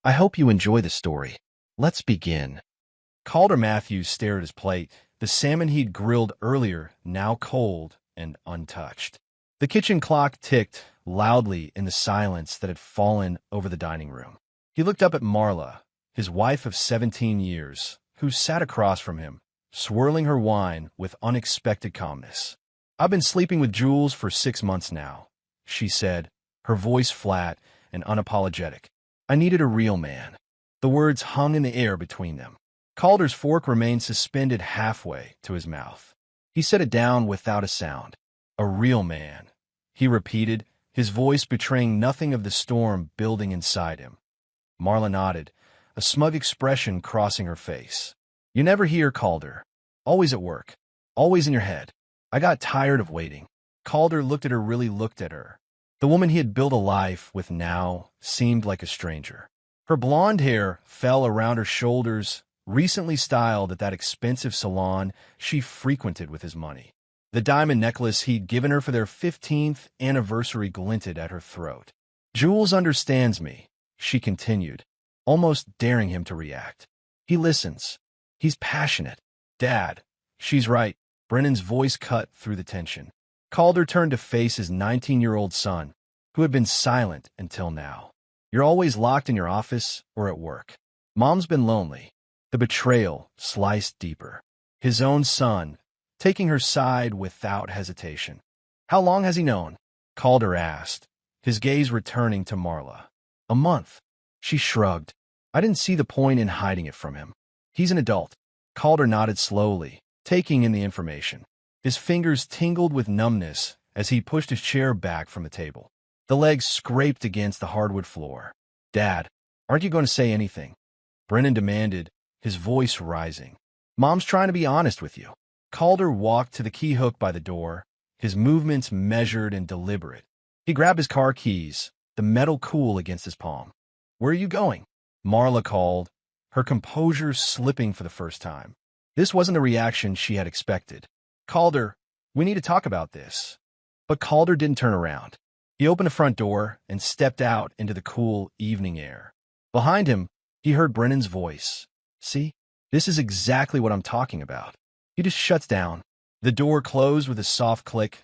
I hope you enjoy the story. Let's begin. Calder Matthews stared at his plate, the salmon he'd grilled earlier now cold and untouched. The kitchen clock ticked loudly in the silence that had fallen over the dining room. He looked up at Marla, his wife of 17 years, who sat across from him, swirling her wine with unexpected calmness. "I've been sleeping with Jules for 6 months now," she said, her voice flat and unapologetic. "I needed a real man." The words hung in the air between them. Calder's fork remained suspended halfway to his mouth. He set it down without a sound. "A real man," he repeated, his voice betraying nothing of the storm building inside him. Marla nodded, a smug expression crossing her face. "You never hear, Calder. Always at work. Always in your head." "I got tired of waiting." Calder looked at her. The woman he had built a life with now seemed like a stranger. Her blonde hair fell around her shoulders, recently styled at that expensive salon she frequented with his money. The diamond necklace he'd given her for their 15th anniversary glinted at her throat. "Jules understands me," she continued, almost daring him to react. "He listens. He's passionate." "Dad, she's right." Brennan's voice cut through the tension. Calder turned to face his 19-year-old son, who had been silent until now. "You're always locked in your office or at work. Mom's been lonely." The betrayal sliced deeper. His own son, taking her side without hesitation. "How long has he known?" Calder asked, his gaze returning to Marla. "A month." She shrugged. "I didn't see the point in hiding it from him. He's an adult." Calder nodded slowly, taking in the information. His fingers tingled with numbness as he pushed his chair back from the table. The legs scraped against the hardwood floor. "Dad, aren't you going to say anything?" Brennan demanded, his voice rising. "Mom's trying to be honest with you." Calder walked to the key hook by the door, his movements measured and deliberate. He grabbed his car keys, the metal cool against his palm. "Where are you going?" Marla called, her composure slipping for the first time. This wasn't the reaction she had expected. "Calder, we need to talk about this." But Calder didn't turn around. He opened the front door and stepped out into the cool evening air. Behind him, he heard Brennan's voice. "See, this is exactly what I'm talking about." He just shuts down. The door closed with a soft click.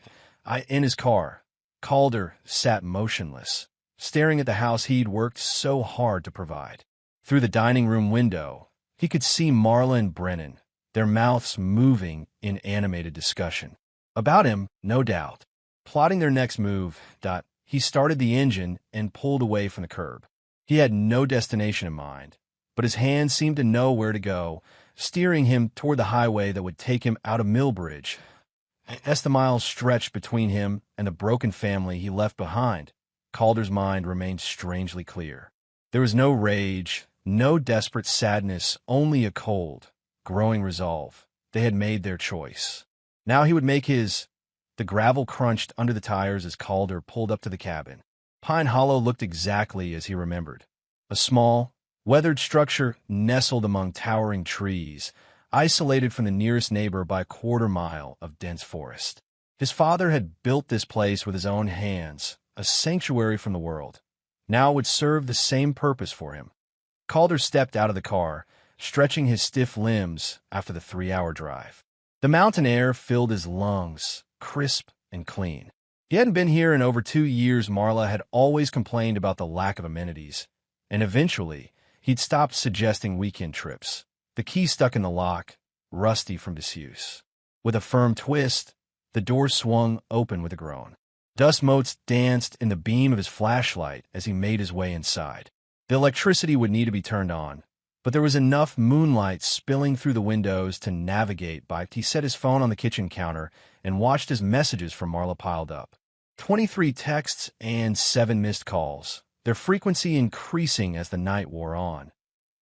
In his car, Calder sat motionless, staring at the house he'd worked so hard to provide. Through the dining room window, he could see Marla and Brennan, their mouths moving in animated discussion. About him, no doubt. Plotting their next move, he started the engine and pulled away from the curb. He had no destination in mind, but his hands seemed to know where to go, steering him toward the highway that would take him out of Millbridge. As the miles stretched between him and the broken family he left behind, Calder's mind remained strangely clear. There was no rage, no desperate sadness, only a cold, growing resolve. They had made their choice. Now he would make his. The gravel crunched under the tires as Calder pulled up to the cabin. Pine Hollow looked exactly as he remembered. A small, weathered structure nestled among towering trees, isolated from the nearest neighbor by a quarter-mile of dense forest. His father had built this place with his own hands, a sanctuary from the world. Now it would serve the same purpose for him. Calder stepped out of the car, stretching his stiff limbs after the 3-hour drive. The mountain air filled his lungs, crisp and clean. He hadn't been here in over 2 years. Marla had always complained about the lack of amenities, and eventually he'd stopped suggesting weekend trips. The key stuck in the lock, rusty from disuse. With a firm twist, the door swung open with a groan. Dust motes danced in the beam of his flashlight as he made his way inside. The electricity would need to be turned on, but there was enough moonlight spilling through the windows to navigate by. He set his phone on the kitchen counter and watched as messages from Marla piled up. 23 texts and 7 missed calls, their frequency increasing as the night wore on.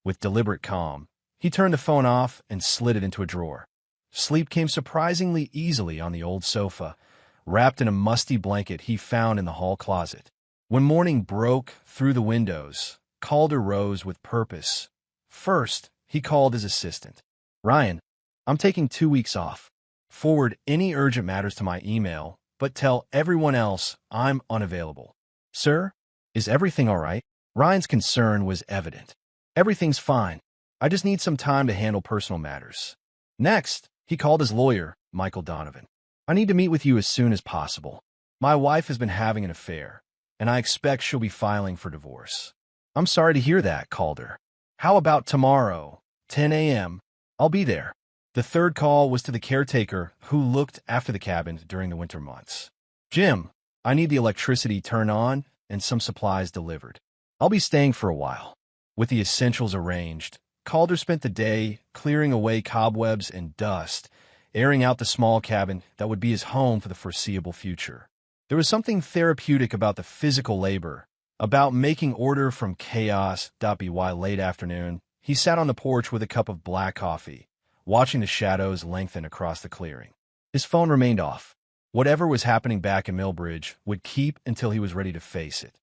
With deliberate calm, he turned the phone off and slid it into a drawer. Sleep came surprisingly easily on the old sofa, wrapped in a musty blanket he found in the hall closet. When morning broke through the windows, Calder rose with purpose. First, he called his assistant. "Ryan, I'm taking 2 weeks off. Forward any urgent matters to my email, but tell everyone else I'm unavailable." "Sir, is everything all right?" Ryan's concern was evident. Everything's fine. I just need some time to handle personal matters. Next, he called his lawyer, Michael Donovan. I need to meet with you as soon as possible. My wife has been having an affair, and I expect she'll be filing for divorce. I'm sorry to hear that, Calder. How about tomorrow, 10 a.m.? I'll be there. The third call was to the caretaker who looked after the cabin during the winter months. Jim, I need the electricity turned on and some supplies delivered. I'll be staying for a while. With the essentials arranged, Calder spent the day clearing away cobwebs and dust, airing out the small cabin that would be his home for the foreseeable future. There was something therapeutic about the physical labor, about making order from chaos. By late afternoon, he sat on the porch with a cup of black coffee, watching the shadows lengthen across the clearing. His phone remained off. Whatever was happening back in Millbridge would keep until he was ready to face it.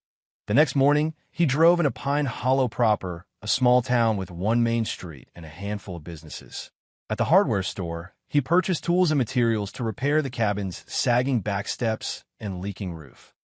The next morning, he drove into Pine Hollow proper, a small town with one main street and a handful of businesses. At the hardware store, he purchased tools and materials to repair the cabin's sagging back steps and leaking roof.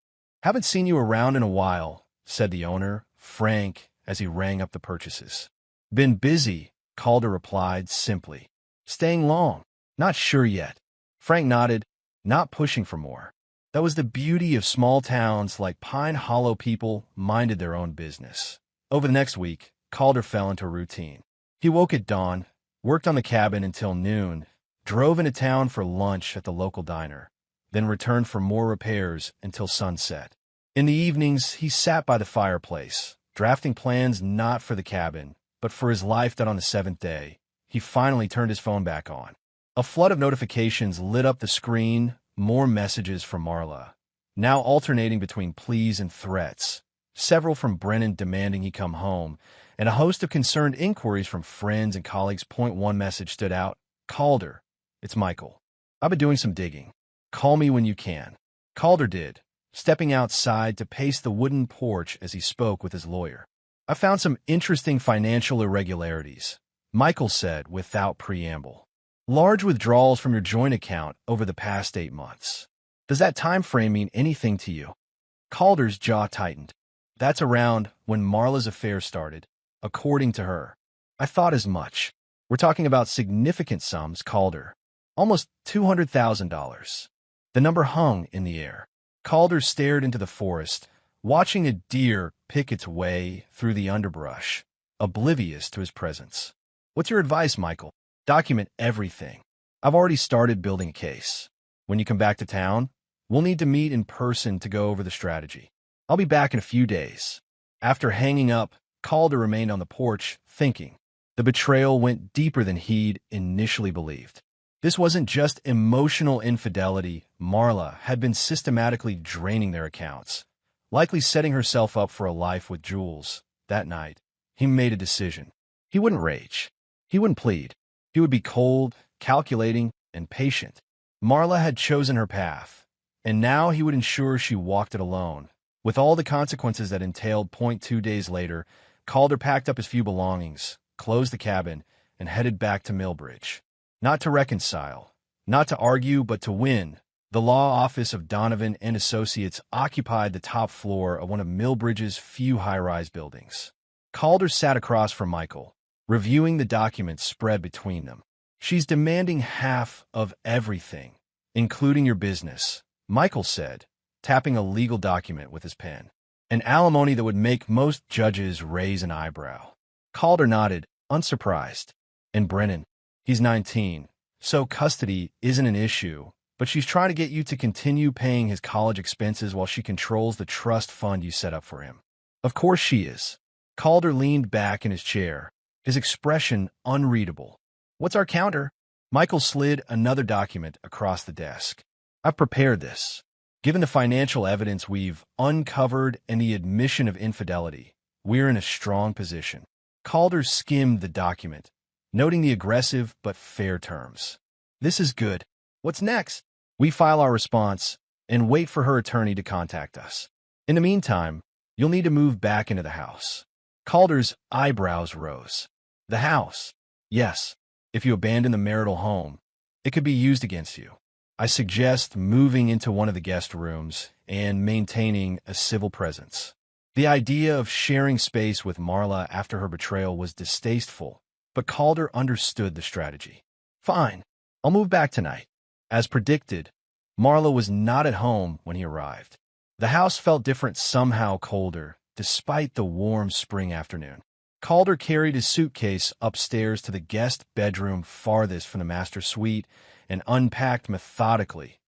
Haven't seen you around in a while, said the owner, Frank, as he rang up the purchases. Been busy, Calder replied simply. Staying long? Not sure yet. Frank nodded, not pushing for more. That was the beauty of small towns like Pine Hollow. People minded their own business. Over the next week, Calder fell into a routine. He woke at dawn, worked on the cabin until noon, drove into town for lunch at the local diner, then returned for more repairs until sunset. In the evenings, he sat by the fireplace, drafting plans not for the cabin, but for his life. That on the seventh day, he finally turned his phone back on. A flood of notifications lit up the screen, more messages from Marla, now alternating between pleas and threats, several from Brennan demanding he come home, and a host of concerned inquiries from friends and colleagues. Point one message stood out. Calder, it's Michael. I've been doing some digging. Call me when you can. Calder did, stepping outside to pace the wooden porch as he spoke with his lawyer. I found some interesting financial irregularities, Michael said without preamble. Large withdrawals from your joint account over the past 8 months. Does that time frame mean anything to you? Calder's jaw tightened. That's around when Marla's affair started, according to her. I thought as much. We're talking about significant sums, Calder. Almost $200,000. The number hung in the air. Calder stared into the forest, watching a deer pick its way through the underbrush, oblivious to his presence. What's your advice, Michael? Document everything. I've already started building a case. When you come back to town, we'll need to meet in person to go over the strategy. I'll be back in a few days. After hanging up, Calder remained on the porch, thinking. The betrayal went deeper than he'd initially believed. This wasn't just emotional infidelity. Marla had been systematically draining their accounts, likely setting herself up for a life with Jules. That night, he made a decision. He wouldn't rage. He wouldn't plead. He would be cold, calculating, and patient. Marla had chosen her path, and now he would ensure she walked it alone, with all the consequences that entailed. 2 days later, Calder packed up his few belongings, closed the cabin, and headed back to Millbridge. Not to reconcile, not to argue, but to win. The law office of Donovan and Associates occupied the top floor of one of Millbridge's few high-rise buildings. Calder sat across from Michael, reviewing the documents spread between them. She's demanding half of everything, including your business, Michael said, tapping a legal document with his pen. An alimony that would make most judges raise an eyebrow. Calder nodded, unsurprised. And Brennan, he's 19, so custody isn't an issue, but she's trying to get you to continue paying his college expenses while she controls the trust fund you set up for him. Of course she is. Calder leaned back in his chair, his expression unreadable. What's our counter? Michael slid another document across the desk. I've prepared this. Given the financial evidence we've uncovered and the admission of infidelity, we're in a strong position. Calder skimmed the document, noting the aggressive but fair terms. This is good. What's next? We file our response and wait for her attorney to contact us. In the meantime, you'll need to move back into the house. Calder's eyebrows rose. The house? Yes. If you abandon the marital home, it could be used against you. I suggest moving into one of the guest rooms and maintaining a civil presence. The idea of sharing space with Marla after her betrayal was distasteful, but Calder understood the strategy. Fine, I'll move back tonight. As predicted, Marla was not at home when he arrived. The house felt different, somehow colder, despite the warm spring afternoon. Calder carried his suitcase upstairs to the guest bedroom farthest from the master suite and unpacked methodically.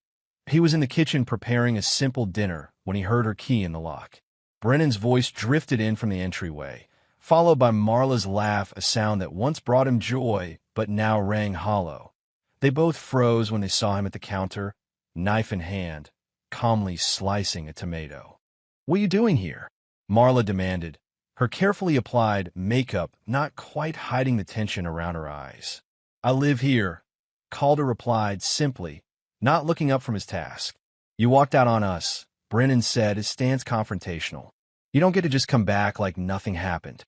He was in the kitchen preparing a simple dinner when he heard her key in the lock. Brennan's voice drifted in from the entryway, followed by Marla's laugh, a sound that once brought him joy but now rang hollow. They both froze when they saw him at the counter, knife in hand, calmly slicing a tomato. "What are you doing here?" Marla demanded, her carefully applied makeup not quite hiding the tension around her eyes. "I live here," Calder replied simply, not looking up from his task. "You walked out on us," Brennan said, his stance confrontational. "You don't get to just come back like nothing happened."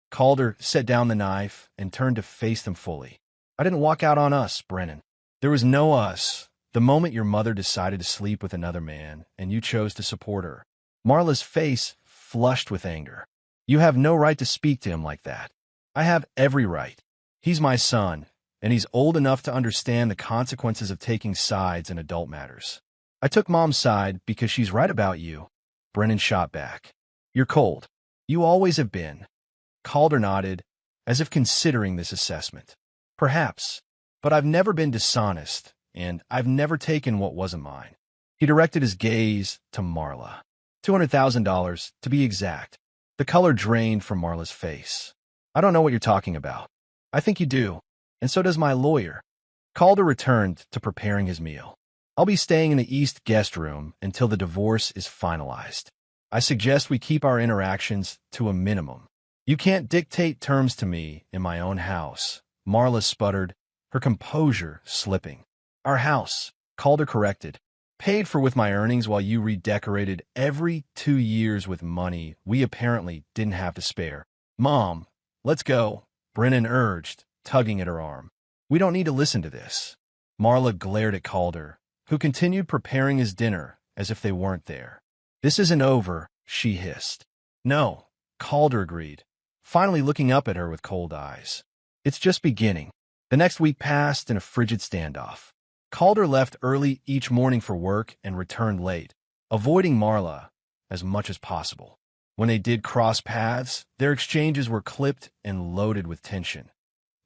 Calder set down the knife and turned to face them fully. "I didn't walk out on us, Brennan. There was no us. The moment your mother decided to sleep with another man, and you chose to support her." Marla's face flushed with anger. "You have no right to speak to him like that." "I have every right. He's my son, and he's old enough to understand the consequences of taking sides in adult matters. I took Mom's side because she's right about you." Brennan shot back. "You're cold. You always have been." Calder nodded, as if considering this assessment. "Perhaps, but I've never been dishonest, and I've never taken what wasn't mine." He directed his gaze to Marla. $200,000, to be exact. The color drained from Marla's face. "I don't know what you're talking about." "I think you do, and so does my lawyer." Calder returned to preparing his meal. "I'll be staying in the East guest room until the divorce is finalized. I suggest we keep our interactions to a minimum. You can't dictate terms to me in my own house," Marla sputtered, her composure slipping. "Our house," Calder corrected, "paid for with my earnings while you redecorated every 2 years with money we apparently didn't have to spare." "Mom, let's go," Brennan urged, tugging at her arm. "We don't need to listen to this." Marla glared at Calder, who continued preparing his dinner as if they weren't there. "This isn't over," she hissed. "No," Calder agreed, finally looking up at her with cold eyes. "It's just beginning." The next week passed in a frigid standoff. Calder left early each morning for work and returned late, avoiding Marla as much as possible. When they did cross paths, their exchanges were clipped and loaded with tension.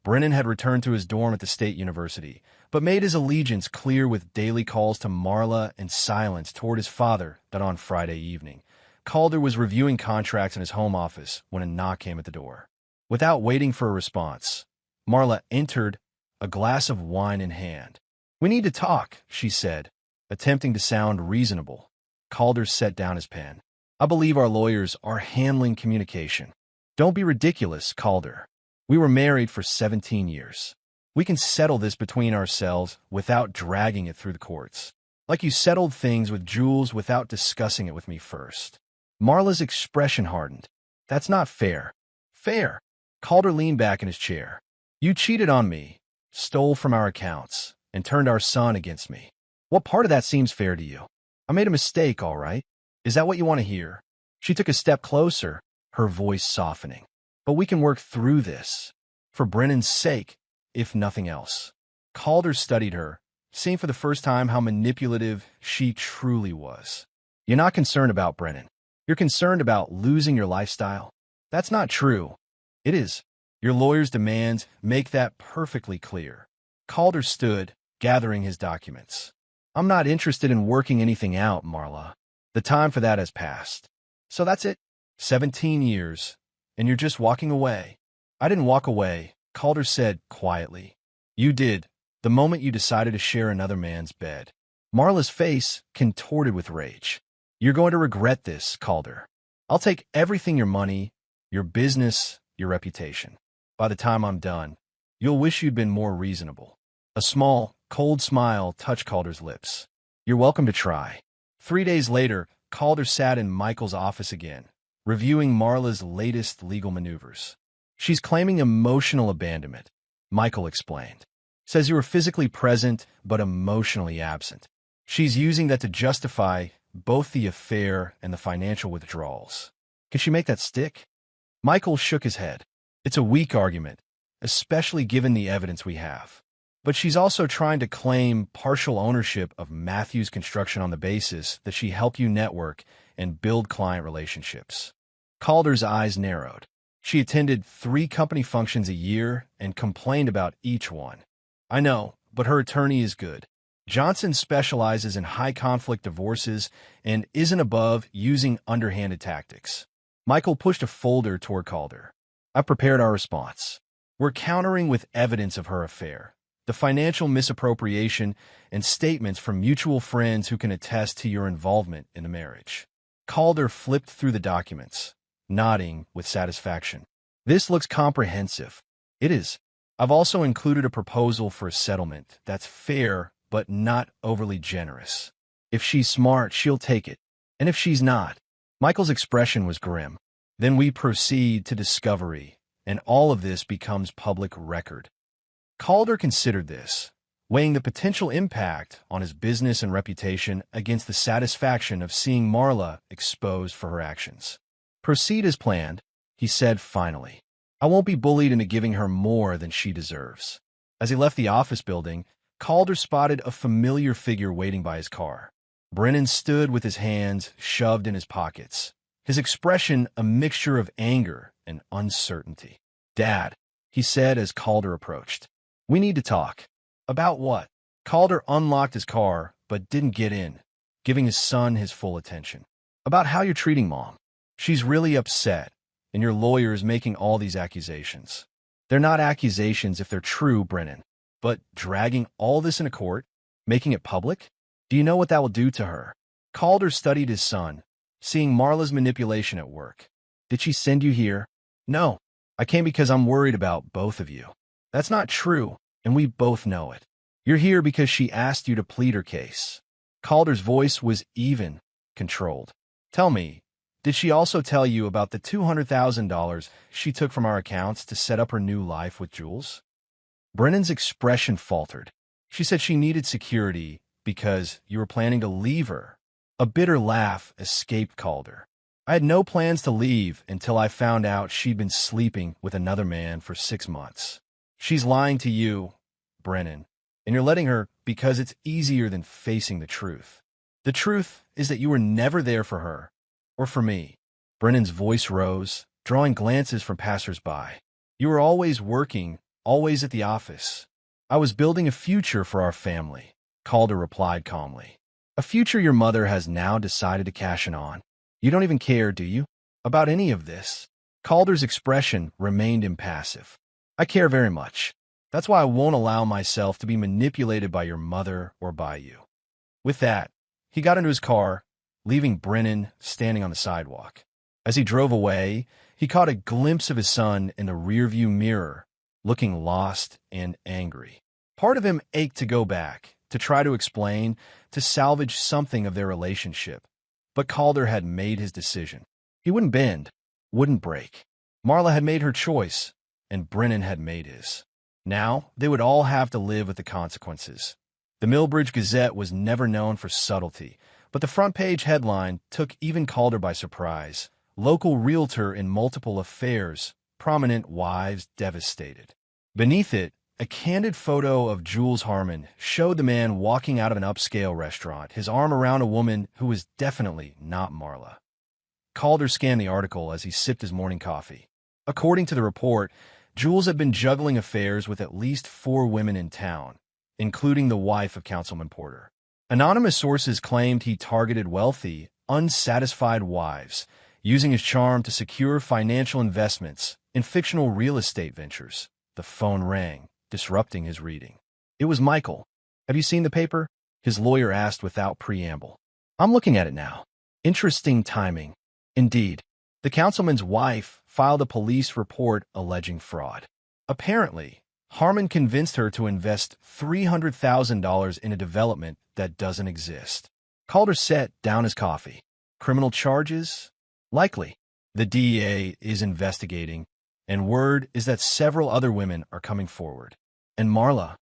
Brennan had returned to his dorm at the State University, but made his allegiance clear with daily calls to Marla and silence toward his father that on Friday evening. Calder was reviewing contracts in his home office when a knock came at the door. Without waiting for a response, Marla entered, a glass of wine in hand. "We need to talk," she said, attempting to sound reasonable. Calder set down his pen. "I believe our lawyers are handling communication." "Don't be ridiculous, Calder. We were married for 17 years. We can settle this between ourselves without dragging it through the courts. Like you settled things with Jules without discussing it with me first." Marla's expression hardened. "That's not fair." "Fair." Calder leaned back in his chair. "You cheated on me, stole from our accounts, and turned our son against me. What part of that seems fair to you? I made a mistake, all right. Is that what you want to hear?" She took a step closer, her voice softening. "But we can work through this. For Brennan's sake, if nothing else." Calder studied her, seeing for the first time how manipulative she truly was. "You're not concerned about Brennan. You're concerned about losing your lifestyle." "That's not true." "It is. Your lawyer's demands make that perfectly clear." Calder stood, gathering his documents. "I'm not interested in working anything out, Marla. The time for that has passed." "So that's it? 17 years, and you're just walking away?" "I didn't walk away," Calder said quietly. "You did, the moment you decided to share another man's bed." Marla's face contorted with rage. "You're going to regret this, Calder. I'll take everything, your money, your business, your reputation. By the time I'm done, you'll wish you'd been more reasonable." A small, cold smile touched Calder's lips. "You're welcome to try." 3 days later, Calder sat in Michael's office again, reviewing Marla's latest legal maneuvers. "She's claiming emotional abandonment," Michael explained. "Says you were physically present but emotionally absent. She's using that to justify both the affair and the financial withdrawals." Can she make that stick? Michael shook his head. It's a weak argument, especially given the evidence we have. But she's also trying to claim partial ownership of Matthew's construction on the basis that she helped you network and build client relationships. Calder's eyes narrowed. She attended 3 company functions a year and complained about each one. I know, but her attorney is good. Johnson specializes in high-conflict divorces and isn't above using underhanded tactics. Michael pushed a folder toward Calder. I've prepared our response. We're countering with evidence of her affair, the financial misappropriation, and statements from mutual friends who can attest to your involvement in the marriage. Calder flipped through the documents, nodding with satisfaction. This looks comprehensive. It is. I've also included a proposal for a settlement that's fair but not overly generous. If she's smart, she'll take it. And if she's not, Michael's expression was grim. Then we proceed to discovery, and all of this becomes public record. Calder considered this, weighing the potential impact on his business and reputation against the satisfaction of seeing Marla exposed for her actions. Proceed as planned, he said finally. I won't be bullied into giving her more than she deserves. As he left the office building, Calder spotted a familiar figure waiting by his car. Brennan stood with his hands shoved in his pockets, his expression a mixture of anger and uncertainty. Dad, he said as Calder approached. We need to talk. About what? Calder unlocked his car, but didn't get in, giving his son his full attention. About how you're treating Mom. She's really upset, and your lawyer is making all these accusations. They're not accusations if they're true, Brennan. But dragging all this into court, making it public? Do you know what that will do to her? Calder studied his son, seeing Marla's manipulation at work. Did she send you here? No. I came because I'm worried about both of you. That's not true, and we both know it. You're here because she asked you to plead her case. Calder's voice was even, controlled. Tell me, did she also tell you about the $200,000 she took from our accounts to set up her new life with Jules? Brennan's expression faltered. She said she needed security because you were planning to leave her. A bitter laugh escaped Calder. I had no plans to leave until I found out she'd been sleeping with another man for 6 months. She's lying to you, Brennan, and you're letting her because it's easier than facing the truth. The truth is that you were never there for her, or for me. Brennan's voice rose, drawing glances from passers-by. You were always working, always at the office. I was building a future for our family, Calder replied calmly. A future your mother has now decided to cash in on. You don't even care, do you, about any of this? Calder's expression remained impassive. I care very much. That's why I won't allow myself to be manipulated by your mother or by you. With that, he got into his car, leaving Brennan standing on the sidewalk. As he drove away, he caught a glimpse of his son in the rearview mirror, looking lost and angry. Part of him ached to go back, to try to explain, to salvage something of their relationship. But Calder had made his decision. He wouldn't bend, wouldn't break. Marla had made her choice, and Brennan had made his. Now, they would all have to live with the consequences. The Millbridge Gazette was never known for subtlety, but the front-page headline took even Calder by surprise. Local realtor in multiple affairs, prominent wives devastated. Beneath it, a candid photo of Jules Harmon showed the man walking out of an upscale restaurant, his arm around a woman who was definitely not Marla. Calder scanned the article as he sipped his morning coffee. According to the report, Jules had been juggling affairs with at least 4 women in town, including the wife of Councilman Porter. Anonymous sources claimed he targeted wealthy, unsatisfied wives, using his charm to secure financial investments in fictional real estate ventures. The phone rang, disrupting his reading. It was Michael. Have you seen the paper? His lawyer asked without preamble. I'm looking at it now. Interesting timing. Indeed. The councilman's wife filed a police report alleging fraud. Apparently, Harmon convinced her to invest $300,000 in a development that doesn't exist. Calder set down his coffee. Criminal charges? Likely. The DEA is investigating, and word is that several other women are coming forward. And Marla?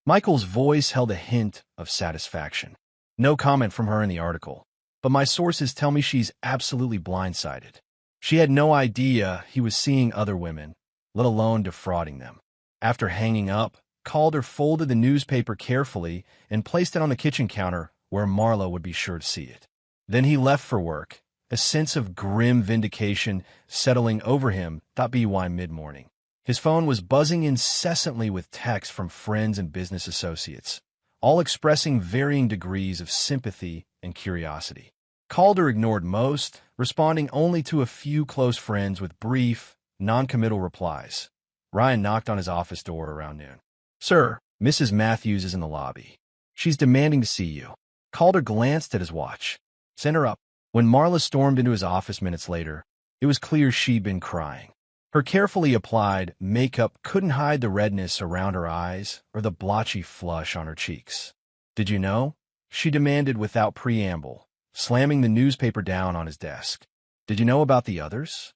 Michael's voice held a hint of satisfaction. No comment from her in the article, but my sources tell me she's absolutely blindsided. She had no idea he was seeing other women, let alone defrauding them. After hanging up, Calder folded the newspaper carefully and placed it on the kitchen counter where Marla would be sure to see it. Then he left for work, a sense of grim vindication settling over him by mid-morning. His phone was buzzing incessantly with texts from friends and business associates, all expressing varying degrees of sympathy and curiosity. Calder ignored most, responding only to a few close friends with brief, non-committal replies. Ryan knocked on his office door around noon. "Sir, Mrs. Matthews is in the lobby. She's demanding to see you." Calder glanced at his watch. "Send her up." When Marla stormed into his office minutes later, it was clear she'd been crying. Her carefully applied makeup couldn't hide the redness around her eyes or the blotchy flush on her cheeks. "Did you know?" she demanded without preamble, slamming the newspaper down on his desk. "Did you know about the others?"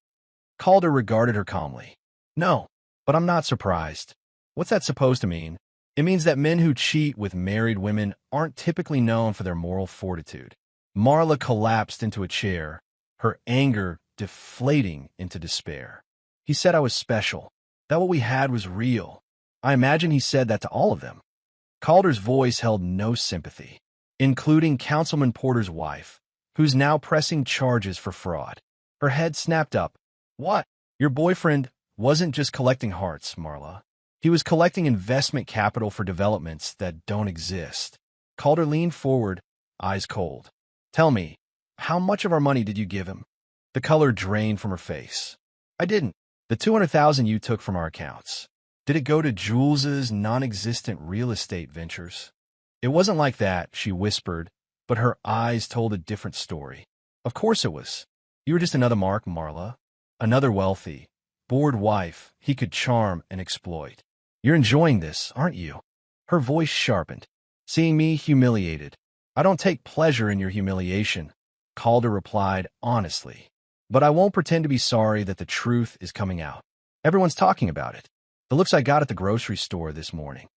Calder regarded her calmly. "No, but I'm not surprised. What's that supposed to mean?" "It means that men who cheat with married women aren't typically known for their moral fortitude." Marla collapsed into a chair, her anger deflating into despair. "He said I was special, that what we had was real. I imagine he said that to all of them." Calder's voice held no sympathy, including Councilman Porter's wife, who's now pressing charges for fraud. Her head snapped up. "What? Your boyfriend wasn't just collecting hearts, Marla. He was collecting investment capital for developments that don't exist." Calder leaned forward, eyes cold. "Tell me, how much of our money did you give him?" The color drained from her face. "I didn't. The $200,000 you took from our accounts. Did it go to Jules's non-existent real estate ventures?" "It wasn't like that," she whispered, but her eyes told a different story. "Of course it was. You were just another Mark, Marla. Another wealthy, bored wife he could charm and exploit. You're enjoying this, aren't you?" Her voice sharpened. "Seeing me humiliated. I don't take pleasure in your humiliation," Calder replied honestly. "But I won't pretend to be sorry that the truth is coming out. Everyone's talking about it. The looks I got at the grocery store this morning."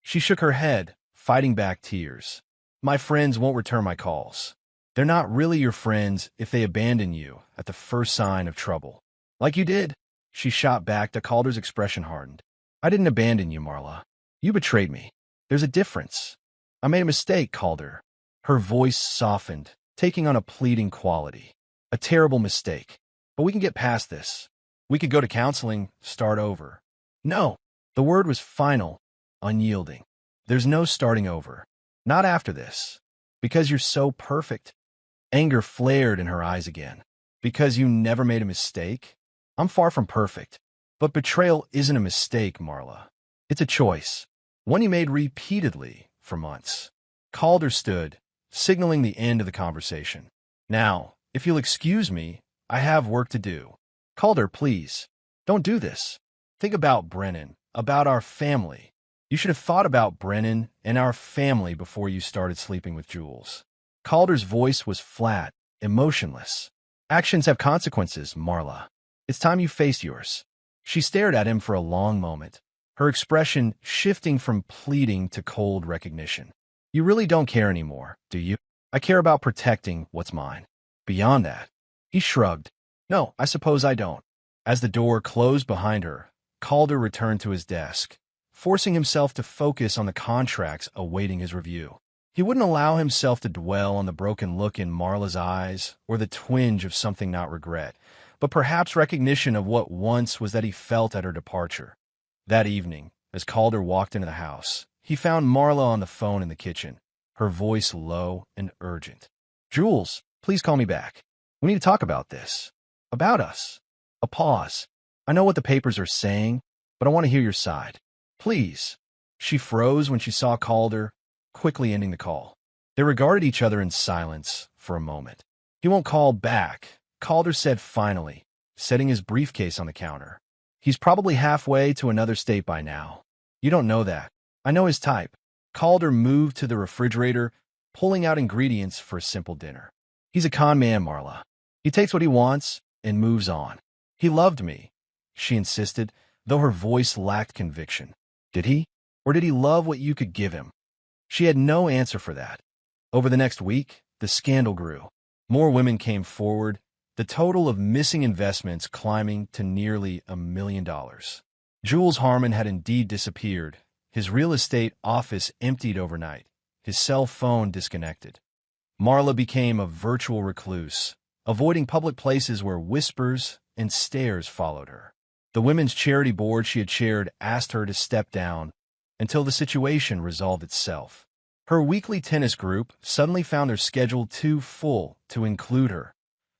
She shook her head, fighting back tears. "My friends won't return my calls. They're not really your friends if they abandon you at the first sign of trouble. Like you did." She shot back to Calder's expression hardened. "I didn't abandon you, Marla. You betrayed me. There's a difference." "I made a mistake, Calder." Her voice softened, taking on a pleading quality. "A terrible mistake. But we can get past this. We could go to counseling, start over." "No." The word was final, unyielding. "There's no starting over. Not after this. Because you're so perfect." Anger flared in her eyes again. "Because you never made a mistake? I'm far from perfect. But betrayal isn't a mistake, Marla. It's a choice. One you made repeatedly for months." Calder stood, signaling the end of the conversation. "Now, if you'll excuse me, I have work to do." "Calder, please. Don't do this. Think about Brennan, about our family. You should have thought about Brennan and our family before you started sleeping with Jules." Calder's voice was flat, emotionless. "Actions have consequences, Marla. It's time you faced yours." She stared at him for a long moment, her expression shifting from pleading to cold recognition. "You really don't care anymore, do you?" "I care about protecting what's mine. Beyond that." He shrugged. "No, I suppose I don't." As the door closed behind her, Calder returned to his desk, forcing himself to focus on the contracts awaiting his review. He wouldn't allow himself to dwell on the broken look in Marla's eyes or the twinge of something not regret, but perhaps recognition of what once was that he felt at her departure. That evening, as Calder walked into the house, he found Marla on the phone in the kitchen, her voice low and urgent. "Jules, please call me back. We need to talk about this. About us." A pause. "I know what the papers are saying, but I want to hear your side. Please." She froze when she saw Calder, quickly ending the call. They regarded each other in silence for a moment. "He won't call back," Calder said finally, setting his briefcase on the counter. "He's probably halfway to another state by now. You don't know that. I know his type." Calder moved to the refrigerator, pulling out ingredients for a simple dinner. "He's a con man, Marla. He takes what he wants and moves on." "He loved me," she insisted, though her voice lacked conviction. "Did he? Or did he love what you could give him?" She had no answer for that. Over the next week, the scandal grew. More women came forward, the total of missing investments climbing to nearly $1 million. Jules Harmon had indeed disappeared, his real estate office emptied overnight, his cell phone disconnected. Marla became a virtual recluse, avoiding public places where whispers and stares followed her. The women's charity board she had chaired asked her to step down until the situation resolved itself. Her weekly tennis group suddenly found their schedule too full to include her.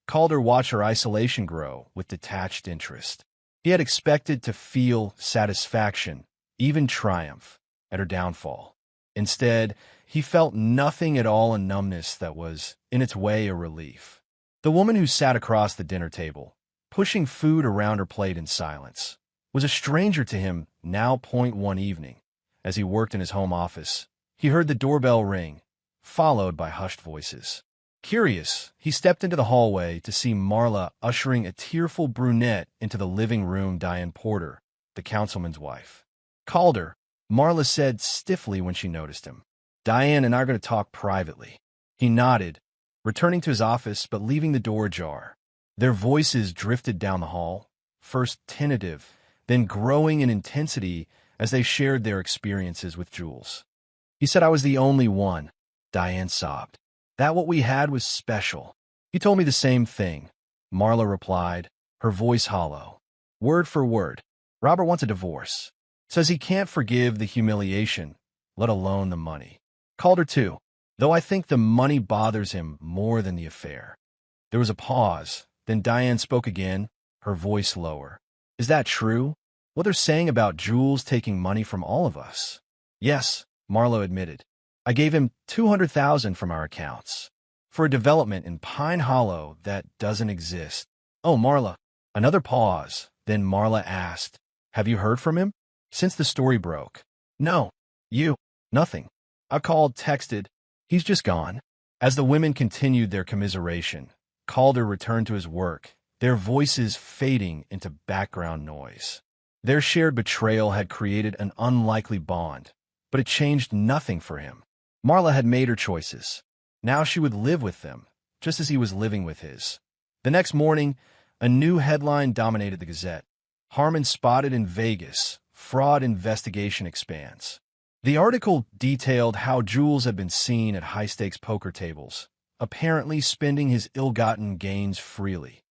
Calder watched her isolation grow with detached interest. He had expected to feel satisfaction, even triumph, at her downfall. Instead, he felt nothing at all, a numbness that was, in its way, a relief. The woman who sat across the dinner table, pushing food around her plate in silence, was a stranger to him now. One evening, as he worked in his home office, he heard the doorbell ring, followed by hushed voices. Curious, he stepped into the hallway to see Marla ushering a tearful brunette into the living room. Diane Porter, the councilman's wife. Calder, Marla said stiffly when she noticed him. Diane and I are going to talk privately. He nodded, returning to his office but leaving the door ajar. Their voices drifted down the hall, first tentative, then growing in intensity as they shared their experiences with Jules. He said I was the only one, Diane sobbed. That what we had was special. He told me the same thing, Marla replied, her voice hollow. Word for word. Robert wants a divorce. Says he can't forgive the humiliation, let alone the money. Calder too, though I think the money bothers him more than the affair. There was a pause, then Diane spoke again, her voice lower. Is that true? What they're saying about Jules taking money from all of us? Yes, Marla admitted. I gave him $200,000 from our accounts for a development in Pine Hollow that doesn't exist. Oh, Marla. Another pause, then Marla asked, have you heard from him? Since the story broke. No. You? Nothing. I called, texted. He's just gone. As the women continued their commiseration, Calder returned to his work, their voices fading into background noise. Their shared betrayal had created an unlikely bond, but it changed nothing for him. Marla had made her choices. Now she would live with them, just as he was living with his. The next morning, a new headline dominated the Gazette. Harmon spotted in Vegas, fraud investigation expands. The article detailed how Jules had been seen at high-stakes poker tables, apparently spending his ill-gotten gains freely.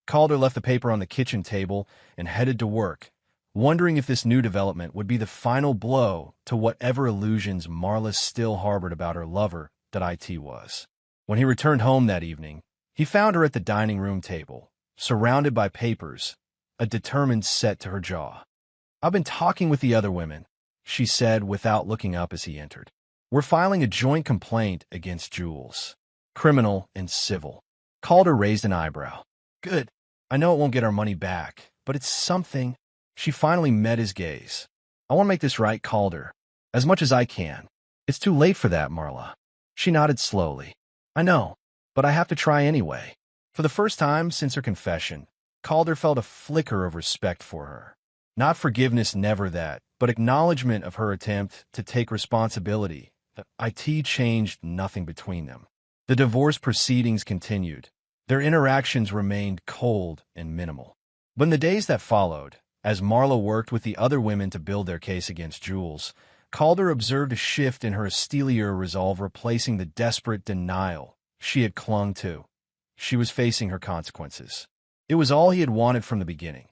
Calder left the paper on the kitchen table and headed to work, wondering if this new development would be the final blow to whatever illusions Marla still harbored about her lover that IT was. When he returned home that evening, he found her at the dining room table, surrounded by papers, a determined set to her jaw. I've been talking with the other women, she said without looking up as he entered. We're filing a joint complaint against Jules. Criminal and civil. Calder raised an eyebrow. Good. I know it won't get our money back, but it's something. She finally met his gaze. I want to make this right, Calder. As much as I can. It's too late for that, Marla. She nodded slowly. I know, but I have to try anyway. For the first time since her confession, Calder felt a flicker of respect for her. Not forgiveness, never that, but acknowledgement of her attempt to take responsibility. IT changed nothing between them. The divorce proceedings continued. Their interactions remained cold and minimal. But in the days that followed, as Marla worked with the other women to build their case against Jules, Calder observed a shift in her steelier resolve, replacing the desperate denial she had clung to. She was facing her consequences. It was all he had wanted from the beginning.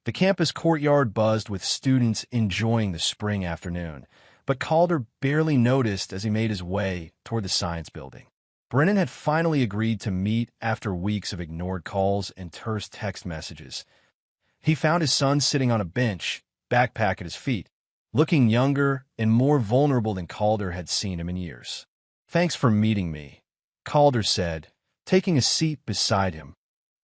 The campus courtyard buzzed with students enjoying the spring afternoon, but Calder barely noticed as he made his way toward the science building. Brennan had finally agreed to meet after weeks of ignored calls and terse text messages. He found his son sitting on a bench, backpack at his feet, looking younger and more vulnerable than Calder had seen him in years. Thanks for meeting me, Calder said, taking a seat beside him.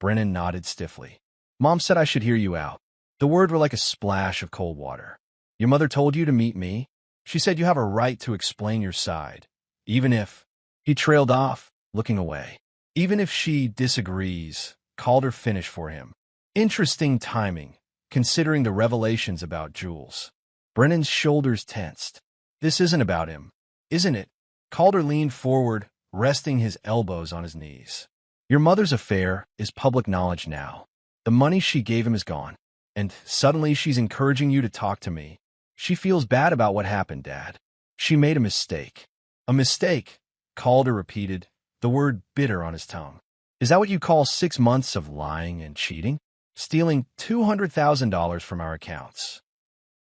Brennan nodded stiffly. Mom said I should hear you out. The words were like a splash of cold water. Your mother told you to meet me? She said you have a right to explain your side, even if... He trailed off, looking away. Even if she disagrees, Calder finished for him. Interesting timing, considering the revelations about Jules. Brennan's shoulders tensed. This isn't about him, isn't it? Calder leaned forward, resting his elbows on his knees. Your mother's affair is public knowledge now. The money she gave him is gone. And suddenly she's encouraging you to talk to me. She feels bad about what happened, Dad. She made a mistake. A mistake, Calder repeated, the word bitter on his tongue. Is that what you call 6 months of lying and cheating? Stealing $200,000 from our accounts.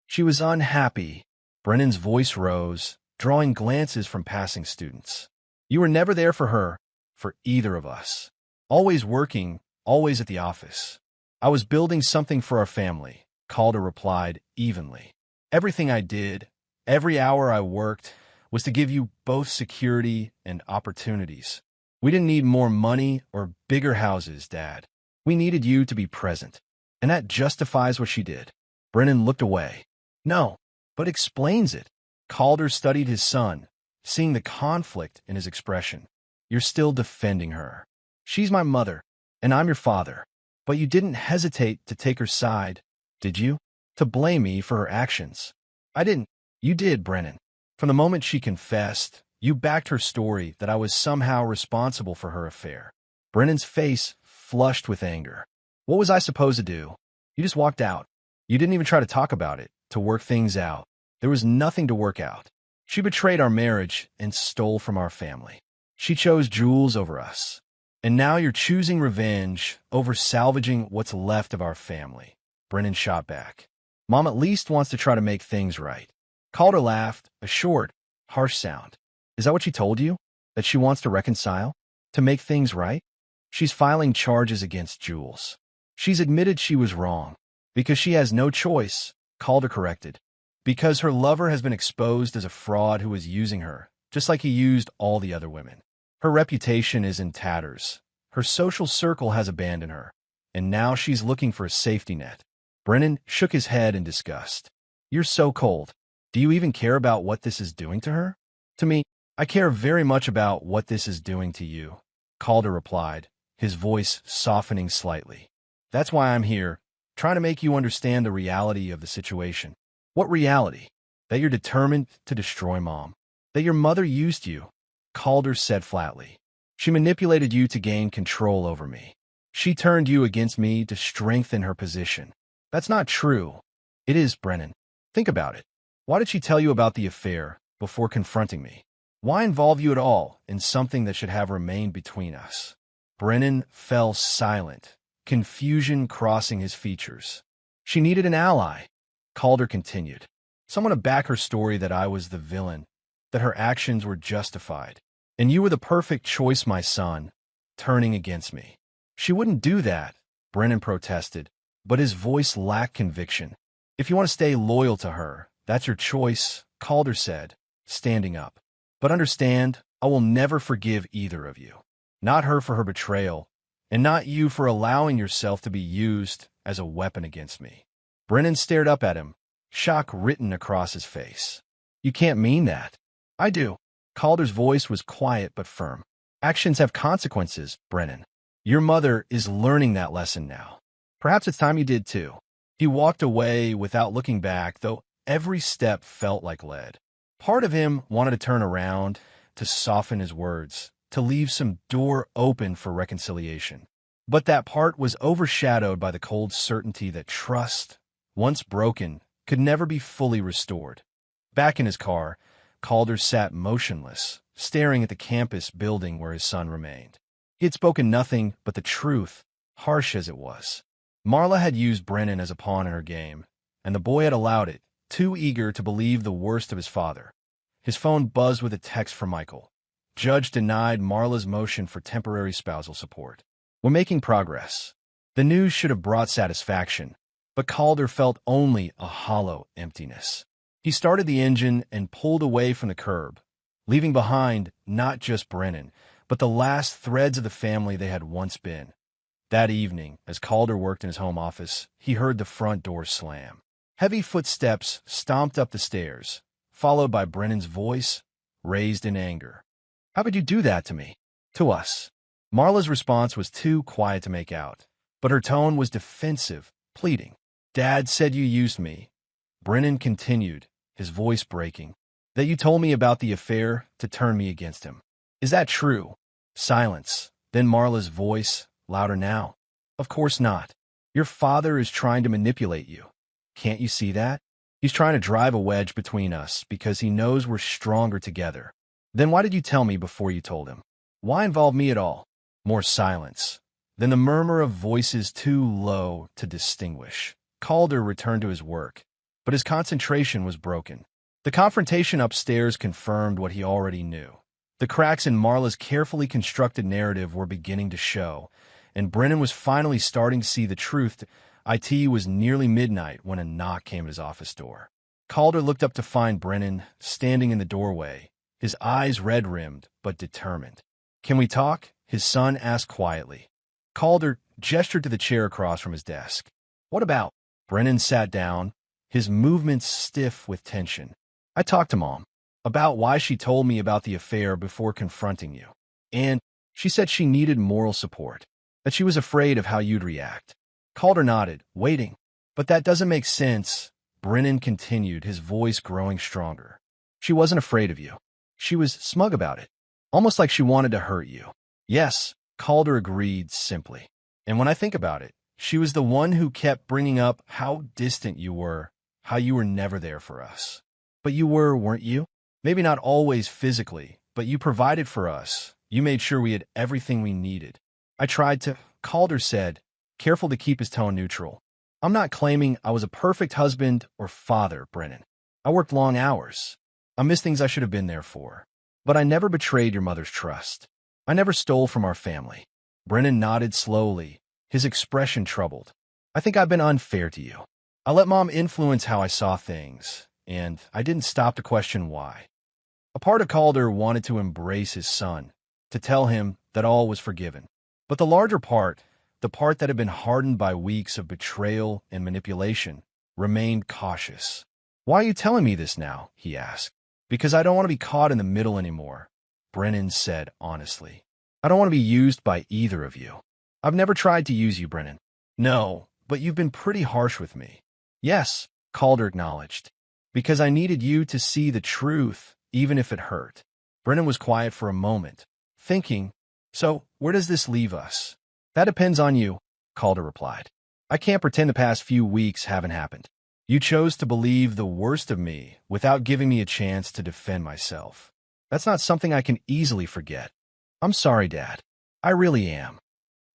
She was unhappy. Brennan's voice rose, drawing glances from passing students. You were never there for her, for either of us. Always working, always at the office. I was building something for our family, Calder replied evenly. Everything I did, every hour I worked, was to give you both security and opportunities. We didn't need more money or bigger houses, Dad. We needed you to be present. And that justifies what she did. Brennan looked away. No, but explains it. Calder studied his son, seeing the conflict in his expression. You're still defending her. She's my mother, and I'm your father. But you didn't hesitate to take her side, did you? To blame me for her actions. I didn't. You did, Brennan. From the moment she confessed, you backed her story that I was somehow responsible for her affair. Brennan's face flushed with anger. What was I supposed to do? You just walked out. You didn't even try to talk about it, to work things out. There was nothing to work out. She betrayed our marriage and stole from our family. She chose Jules over us. And now you're choosing revenge over salvaging what's left of our family. Brennan shot back. Mom at least wants to try to make things right. Calder laughed, a short, harsh sound. Is that what she told you? That she wants to reconcile? To make things right? She's filing charges against Jules. She's admitted she was wrong. Because she has no choice, Calder corrected. Because her lover has been exposed as a fraud who is using her, just like he used all the other women. Her reputation is in tatters. Her social circle has abandoned her. And now she's looking for a safety net. Brennan shook his head in disgust. You're so cold. Do you even care about what this is doing to her? To me, I care very much about what this is doing to you, Calder replied, his voice softening slightly. That's why I'm here, trying to make you understand the reality of the situation. What reality? That you're determined to destroy Mom. That your mother used you, Calder said flatly. She manipulated you to gain control over me. She turned you against me to strengthen her position. That's not true. It is, Brennan. Think about it. Why did she tell you about the affair before confronting me? Why involve you at all in something that should have remained between us? Brennan fell silent, confusion crossing his features. She needed an ally, Calder continued. Someone to back her story that I was the villain, that her actions were justified. And you were the perfect choice, my son, turning against me. She wouldn't do that, Brennan protested, but his voice lacked conviction. If you want to stay loyal to her, that's your choice, Calder said, standing up. But understand, I will never forgive either of you. Not her for her betrayal, and not you for allowing yourself to be used as a weapon against me. Brennan stared up at him, shock written across his face. You can't mean that. I do. Calder's voice was quiet but firm. Actions have consequences, Brennan. Your mother is learning that lesson now. Perhaps it's time you did too. He walked away without looking back, though every step felt like lead. Part of him wanted to turn around, to soften his words, to leave some door open for reconciliation. But that part was overshadowed by the cold certainty that trust, once broken, could never be fully restored. Back in his car, Calder sat motionless, staring at the campus building where his son remained. He had spoken nothing but the truth, harsh as it was. Marla had used Brennan as a pawn in her game, and the boy had allowed it, too eager to believe the worst of his father. His phone buzzed with a text from Michael. Judge denied Marla's motion for temporary spousal support. We're making progress. The news should have brought satisfaction, but Calder felt only a hollow emptiness. He started the engine and pulled away from the curb, leaving behind not just Brennan, but the last threads of the family they had once been. That evening, as Calder worked in his home office, he heard the front door slam. Heavy footsteps stomped up the stairs, followed by Brennan's voice, raised in anger. How could you do that to me? To us. Marla's response was too quiet to make out, but her tone was defensive, pleading. Dad said you used me. Brennan continued, his voice breaking. That you told me about the affair to turn me against him. Is that true? Silence, Then Marla's voice, louder now. Of course not. Your father is trying to manipulate you. Can't you see that? He's trying to drive a wedge between us because he knows we're stronger together. Then why did you tell me before you told him? Why involve me at all? More silence. Then the murmur of voices too low to distinguish. Calder returned to his work, but his concentration was broken. The confrontation upstairs confirmed what he already knew. The cracks in Marla's carefully constructed narrative were beginning to show, and Brennan was finally starting to see the truth. It was nearly midnight when a knock came at his office door. Calder looked up to find Brennan standing in the doorway, his eyes red-rimmed but determined. "Can we talk?" his son asked quietly. Calder gestured to the chair across from his desk. "What about?" Brennan sat down, his movements stiff with tension. "I talked to Mom about why she told me about the affair before confronting you. And she said she needed moral support, that she was afraid of how you'd react." Calder nodded, waiting. "But that doesn't make sense," Brennan continued, his voice growing stronger. "She wasn't afraid of you. She was smug about it, almost like she wanted to hurt you." "Yes," Calder agreed simply. "And when I think about it, she was the one who kept bringing up how distant you were, how you were never there for us. But you were, weren't you? Maybe not always physically, but you provided for us. You made sure we had everything we needed." "I tried to," Calder said, careful to keep his tone neutral. "I'm not claiming I was a perfect husband or father, Brennan. I worked long hours. I missed things I should have been there for. But I never betrayed your mother's trust. I never stole from our family." Brennan nodded slowly, his expression troubled. "I think I've been unfair to you. I let Mom influence how I saw things, and I didn't stop to question why." A part of Calder wanted to embrace his son, to tell him that all was forgiven. But the larger part, the part that had been hardened by weeks of betrayal and manipulation, remained cautious. "Why are you telling me this now?" he asked. "Because I don't want to be caught in the middle anymore," Brennan said honestly. "I don't want to be used by either of you." "I've never tried to use you, Brennan." "No, but you've been pretty harsh with me." "Yes," Calder acknowledged. "Because I needed you to see the truth, even if it hurt." Brennan was quiet for a moment, thinking, "So, where does this leave us?" "That depends on you," Calder replied. "I can't pretend the past few weeks haven't happened. You chose to believe the worst of me without giving me a chance to defend myself. That's not something I can easily forget. I'm sorry, Dad. I really am."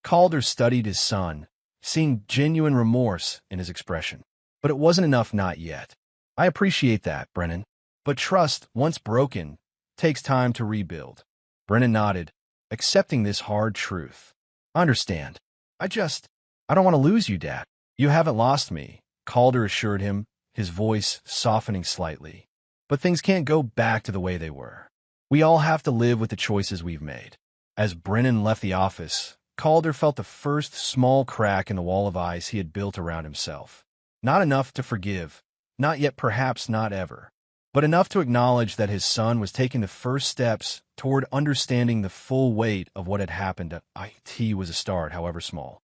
Calder studied his son, seeing genuine remorse in his expression. "But it wasn't enough, not yet. I appreciate that, Brennan. But trust, once broken, takes time to rebuild." Brennan nodded, accepting this hard truth. "I understand. I don't want to lose you, Dad." "You haven't lost me," Calder assured him, his voice softening slightly. "But things can't go back to the way they were. We all have to live with the choices we've made." As Brennan left the office, Calder felt the first small crack in the wall of ice he had built around himself. Not enough to forgive, not yet, perhaps not ever, but enough to acknowledge that his son was taking the first steps toward understanding the full weight of what had happened. It was a start, however small.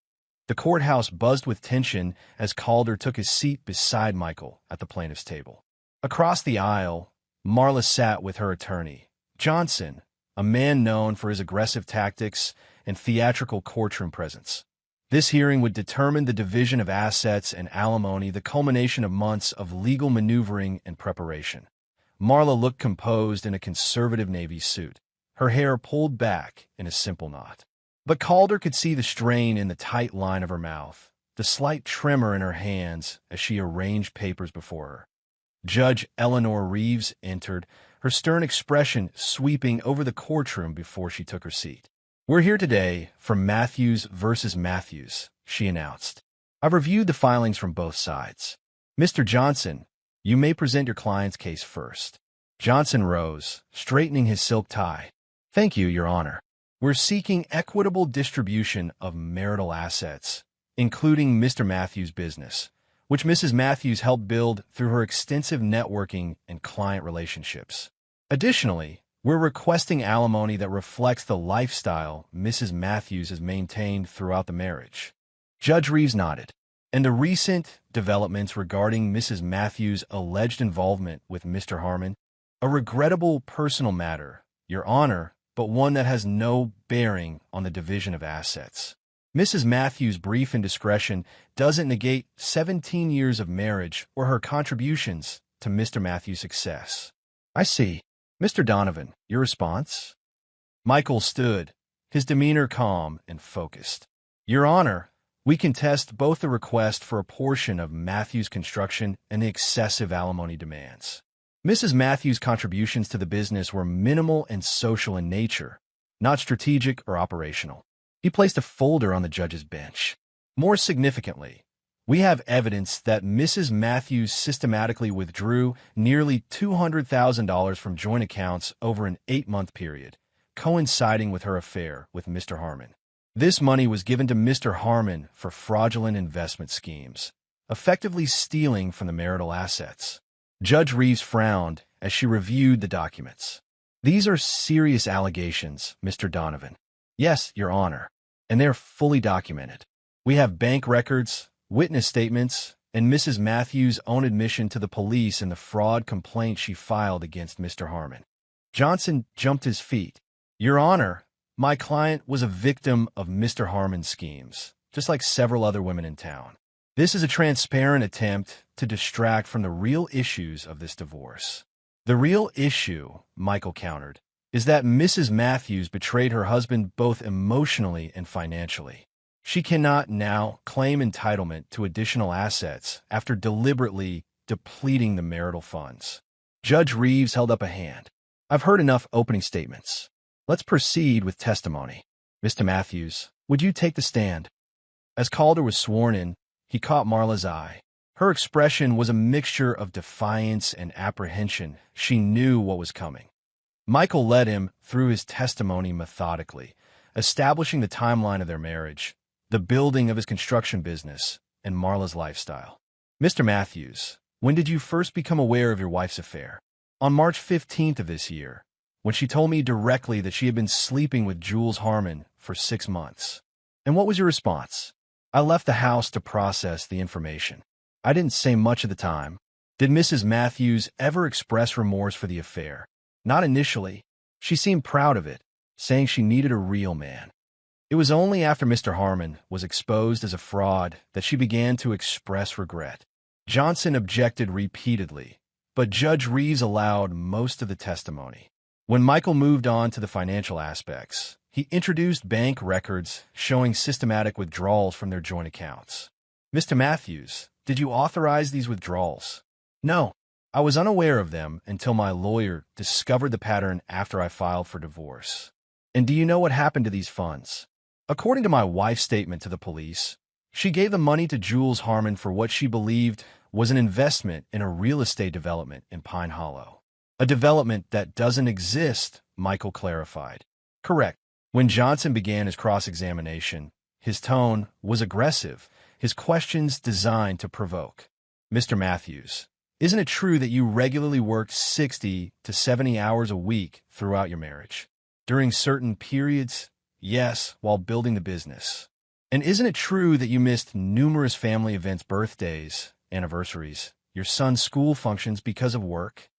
The courthouse buzzed with tension as Calder took his seat beside Michael at the plaintiff's table. Across the aisle, Marla sat with her attorney, Johnson, a man known for his aggressive tactics and theatrical courtroom presence. This hearing would determine the division of assets and alimony, the culmination of months of legal maneuvering and preparation. Marla looked composed in a conservative navy suit, her hair pulled back in a simple knot. But Calder could see the strain in the tight line of her mouth, the slight tremor in her hands as she arranged papers before her. Judge Eleanor Reeves entered, her stern expression sweeping over the courtroom before she took her seat. "We're here today for Matthews versus Matthews," she announced. "I've reviewed the filings from both sides. Mr. Johnson, you may present your client's case first." Johnson rose, straightening his silk tie. "Thank you, Your Honor. We're seeking equitable distribution of marital assets, including Mr. Matthews' business, which Mrs. Matthews helped build through her extensive networking and client relationships. Additionally, we're requesting alimony that reflects the lifestyle Mrs. Matthews has maintained throughout the marriage." Judge Reeves nodded. "And the recent developments regarding Mrs. Matthews' alleged involvement with Mr. Harmon? A regrettable personal matter, Your Honor, but one that has no bearing on the division of assets. Mrs. Matthews' brief indiscretion doesn't negate 17 years of marriage or her contributions to Mr. Matthews' success. I see. Mr. Donovan, your response? Michael stood, his demeanor calm and focused. Your Honor, we contest both the request for a portion of Matthews' construction and the excessive alimony demands. Mrs. Matthews' contributions to the business were minimal and social in nature, not strategic or operational. He placed a folder on the judge's bench. More significantly, we have evidence that Mrs. Matthews systematically withdrew nearly $200,000 from joint accounts over an 8-month period, coinciding with her affair with Mr. Harmon. This money was given to Mr. Harmon for fraudulent investment schemes, effectively stealing from the marital assets. Judge Reeves frowned as she reviewed the documents. These are serious allegations, Mr. Donovan. Yes, Your Honor, and they're fully documented. We have bank records, witness statements, and Mrs. Matthews' own admission to the police in the fraud complaint she filed against Mr. Harmon. Johnson jumped his feet. Your Honor, my client was a victim of Mr. Harmon's schemes, just like several other women in town. This is a transparent attempt to distract from the real issues of this divorce. The real issue, Michael countered, is that Mrs. Matthews betrayed her husband both emotionally and financially. She cannot now claim entitlement to additional assets after deliberately depleting the marital funds. Judge Reeves held up a hand. I've heard enough opening statements. Let's proceed with testimony. Mr. Matthews, would you take the stand? As Calder was sworn in, he caught Marla's eye. Her expression was a mixture of defiance and apprehension. She knew what was coming. Michael led him through his testimony methodically, establishing the timeline of their marriage, the building of his construction business, and Marla's lifestyle. Mr. Matthews, when did you first become aware of your wife's affair? On March 15th of this year, when she told me directly that she had been sleeping with Jules Harmon for 6 months. And what was your response? I left the house to process the information. I didn't say much at the time. Did Mrs. Matthews ever express remorse for the affair? Not initially. She seemed proud of it, saying she needed a real man. It was only after Mr. Harmon was exposed as a fraud that she began to express regret. Johnson objected repeatedly, but Judge Reeves allowed most of the testimony. When Michael moved on to the financial aspects, he introduced bank records showing systematic withdrawals from their joint accounts. Mr. Matthews, did you authorize these withdrawals? No. I was unaware of them until my lawyer discovered the pattern after I filed for divorce. And do you know what happened to these funds? According to my wife's statement to the police, she gave the money to Jules Harmon for what she believed was an investment in a real estate development in Pine Hollow. A development that doesn't exist, Michael clarified. Correct. When Johnson began his cross-examination, his tone was aggressive, his questions designed to provoke. Mr. Matthews, isn't it true that you regularly worked 60 to 70 hours a week throughout your marriage? During certain periods, yes, while building the business. And isn't it true that you missed numerous family events, birthdays, anniversaries, your son's school functions because of work?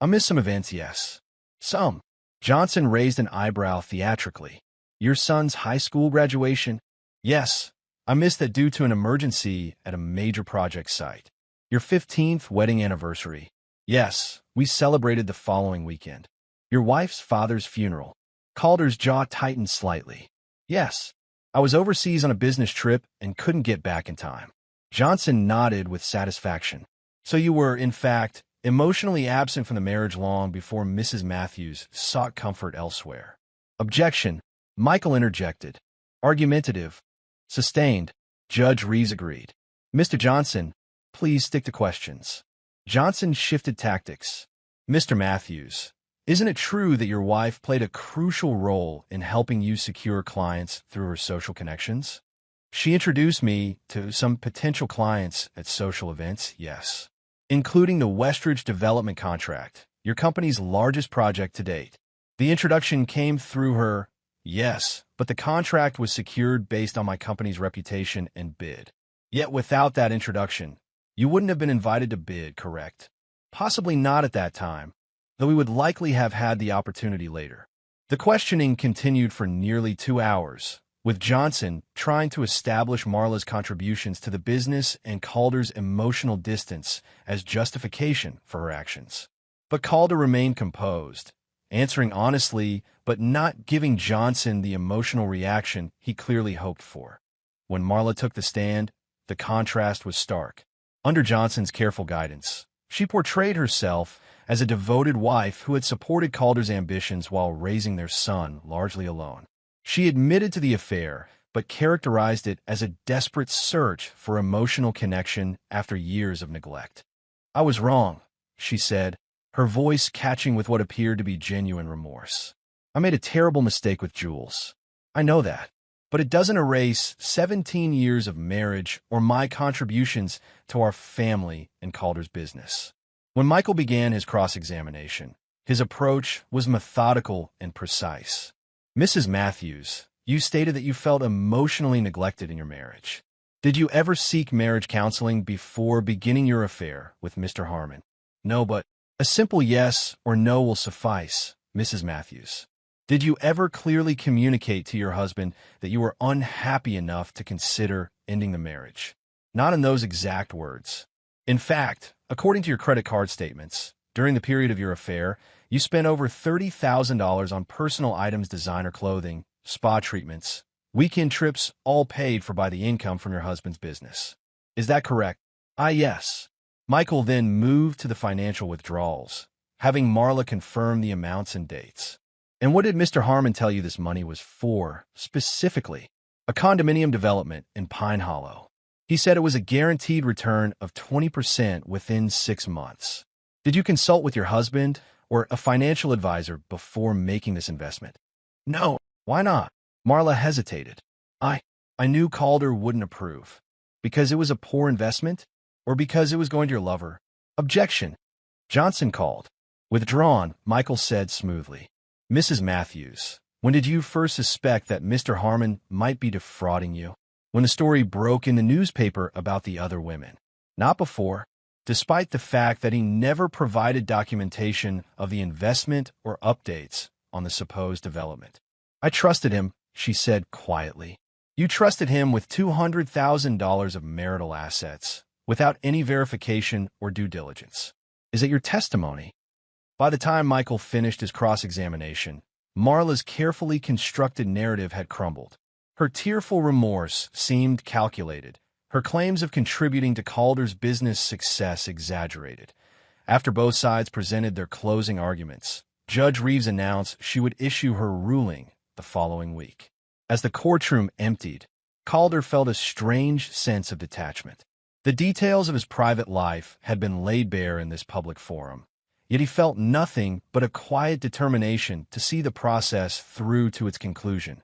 I missed some events, yes. Some. Johnson raised an eyebrow theatrically. Your son's high school graduation? Yes. I missed that due to an emergency at a major project site. Your 15th wedding anniversary? Yes, we celebrated the following weekend. Your wife's father's funeral? Calder's jaw tightened slightly. Yes, I was overseas on a business trip and couldn't get back in time. Johnson nodded with satisfaction. So you were, in fact, emotionally absent from the marriage long before Mrs. Matthews sought comfort elsewhere. Objection. Michael interjected. Argumentative. Sustained. Judge Reeves agreed. Mr. Johnson, please stick to questions. Johnson shifted tactics. Mr. Matthews, isn't it true that your wife played a crucial role in helping you secure clients through her social connections? She introduced me to some potential clients at social events, yes, including the Westridge development contract, your company's largest project to date. The introduction came through her, yes, but the contract was secured based on my company's reputation and bid. Yet without that introduction, you wouldn't have been invited to bid, correct? Possibly not at that time, though we would likely have had the opportunity later. The questioning continued for nearly 2 hours, with Johnson trying to establish Marla's contributions to the business and Calder's emotional distance as justification for her actions. But Calder remained composed, answering honestly but not giving Johnson the emotional reaction he clearly hoped for. When Marla took the stand, the contrast was stark. Under Johnson's careful guidance, she portrayed herself as a devoted wife who had supported Calder's ambitions while raising their son largely alone. She admitted to the affair, but characterized it as a desperate search for emotional connection after years of neglect. "I was wrong," she said, her voice catching with what appeared to be genuine remorse. "I made a terrible mistake with Jules. I know that. But it doesn't erase 17 years of marriage or my contributions to our family and Calder's business." When Michael began his cross-examination, his approach was methodical and precise. "Mrs. Matthews, you stated that you felt emotionally neglected in your marriage. Did you ever seek marriage counseling before beginning your affair with Mr. Harmon?" "No, but a simple yes or no will suffice, Mrs. Matthews. Did you ever clearly communicate to your husband that you were unhappy enough to consider ending the marriage?" "Not in those exact words. In fact, according to your credit card statements, during the period of your affair, you spent over $30,000 on personal items, designer clothing, spa treatments, weekend trips, all paid for by the income from your husband's business. Is that correct?" Yes." Michael then moved to the financial withdrawals, having Marla confirm the amounts and dates. "And what did Mr. Harmon tell you this money was for, specifically?" "A condominium development in Pine Hollow. He said it was a guaranteed return of 20% within 6 months. Did you consult with your husband or a financial advisor before making this investment?" "No." "Why not?" Marla hesitated. I knew Calder wouldn't approve. Because it was a poor investment? Or because it was going to your lover?" "Objection." Johnson called. Withdrawn, Michael said smoothly. "Mrs. Matthews, when did you first suspect that Mr. Harmon might be defrauding you?" "When the story broke in the newspaper about the other women." "Not before?" "Despite the fact that he never provided documentation of the investment or updates on the supposed development." "I trusted him," she said quietly. "You trusted him with $200,000 of marital assets, without any verification or due diligence. Is it your testimony?" By the time Michael finished his cross-examination, Marla's carefully constructed narrative had crumbled. Her tearful remorse seemed calculated, her claims of contributing to Calder's business success exaggerated. After both sides presented their closing arguments, Judge Reeves announced she would issue her ruling the following week. As the courtroom emptied, Calder felt a strange sense of detachment. The details of his private life had been laid bare in this public forum, yet he felt nothing but a quiet determination to see the process through to its conclusion.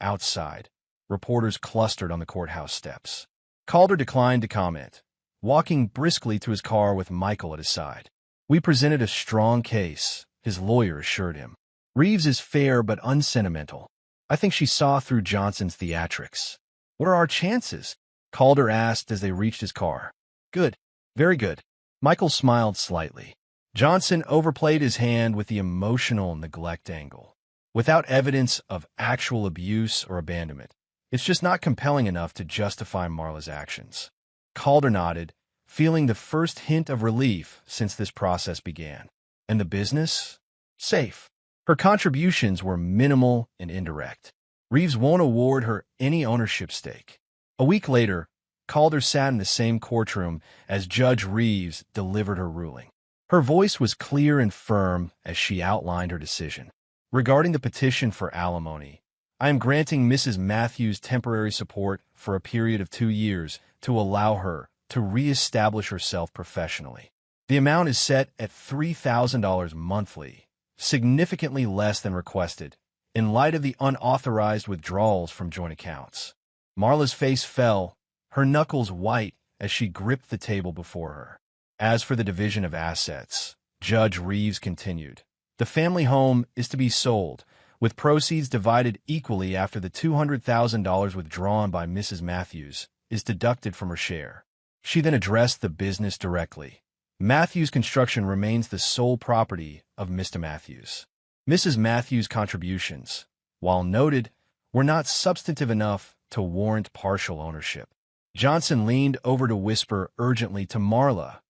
Outside, reporters clustered on the courthouse steps. Calder declined to comment, walking briskly to his car with Michael at his side. "We presented a strong case," his lawyer assured him. "Reeves is fair but unsentimental. I think she saw through Johnson's theatrics." "What are our chances?" Calder asked as they reached his car. "Good. Very good." Michael smiled slightly. Johnson overplayed his hand with the emotional neglect angle. Without evidence of actual abuse or abandonment, it's just not compelling enough to justify Marla's actions. Calder nodded, feeling the first hint of relief since this process began. And the business? Safe. Her contributions were minimal and indirect. Reeves won't award her any ownership stake. A week later, Calder sat in the same courtroom as Judge Reeves delivered her ruling. Her voice was clear and firm as she outlined her decision. "Regarding the petition for alimony, I am granting Mrs. Matthews temporary support for a period of 2 years to allow her to reestablish herself professionally. The amount is set at $3,000 monthly, significantly less than requested, in light of the unauthorized withdrawals from joint accounts." Marla's face fell, her knuckles white as she gripped the table before her. "As for the division of assets," Judge Reeves continued, "the family home is to be sold, with proceeds divided equally after the $200,000 withdrawn by Mrs. Matthews is deducted from her share." She then addressed the business directly. "Matthews Construction remains the sole property of Mr. Matthews." Mrs. Matthews' contributions, while noted, were not substantive enough to warrant partial ownership. Johnson leaned over to whisper urgently to Marla,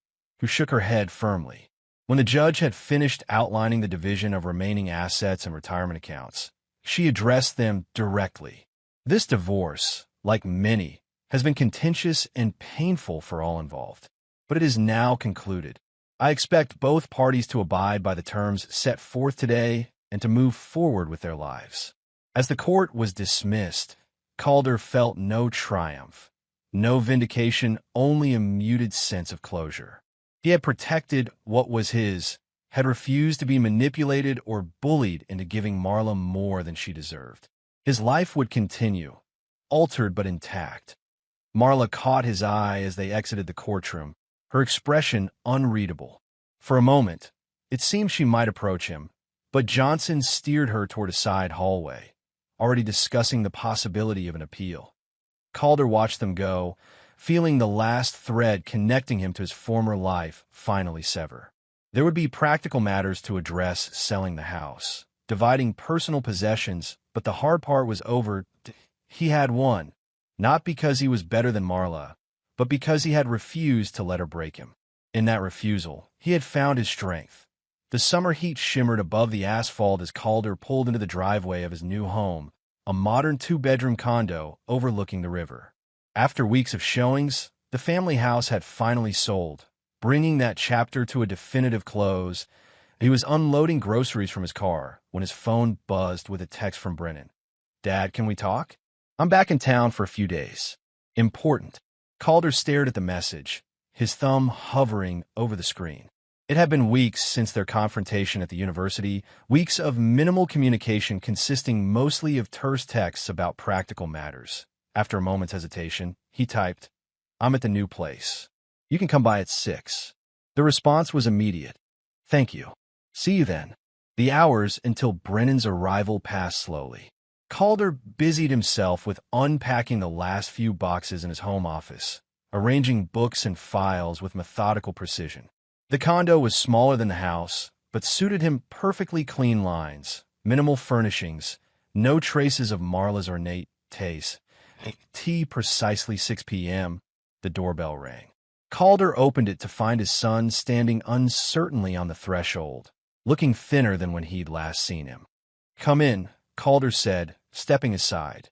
who shook her head firmly. When the judge had finished outlining the division of remaining assets and retirement accounts, she addressed them directly. This divorce, like many, has been contentious and painful for all involved, but it is now concluded. I expect both parties to abide by the terms set forth today and to move forward with their lives. As the court was dismissed, Calder felt no triumph, no vindication, only a muted sense of closure. He had protected what was his, had refused to be manipulated or bullied into giving Marla more than she deserved. His life would continue, altered but intact. Marla caught his eye as they exited the courtroom, her expression unreadable. For a moment, it seemed she might approach him, but Johnson steered her toward a side hallway, already discussing the possibility of an appeal. Calder watched them go, feeling the last thread connecting him to his former life finally sever. There would be practical matters to address: selling the house, dividing personal possessions, but the hard part was over. He had won, not because he was better than Marla, but because he had refused to let her break him. In that refusal, he had found his strength. The summer heat shimmered above the asphalt as Calder pulled into the driveway of his new home, a modern two-bedroom condo overlooking the river. After weeks of showings, the family house had finally sold, bringing that chapter to a definitive close. He was unloading groceries from his car when his phone buzzed with a text from Brennan. "Dad, can we talk? I'm back in town for a few days. Important." Calder stared at the message, his thumb hovering over the screen. It had been weeks since their confrontation at the university, weeks of minimal communication consisting mostly of terse texts about practical matters. After a moment's hesitation, he typed, "I'm at the new place. You can come by at 6. The response was immediate. "Thank you. See you then." The hours until Brennan's arrival passed slowly. Calder busied himself with unpacking the last few boxes in his home office, arranging books and files with methodical precision. The condo was smaller than the house, but suited him perfectly: clean lines, minimal furnishings, no traces of Marla's ornate taste. Precisely 6 p.m., the doorbell rang. Calder opened it to find his son standing uncertainly on the threshold, looking thinner than when he'd last seen him. "Come in," Calder said, stepping aside.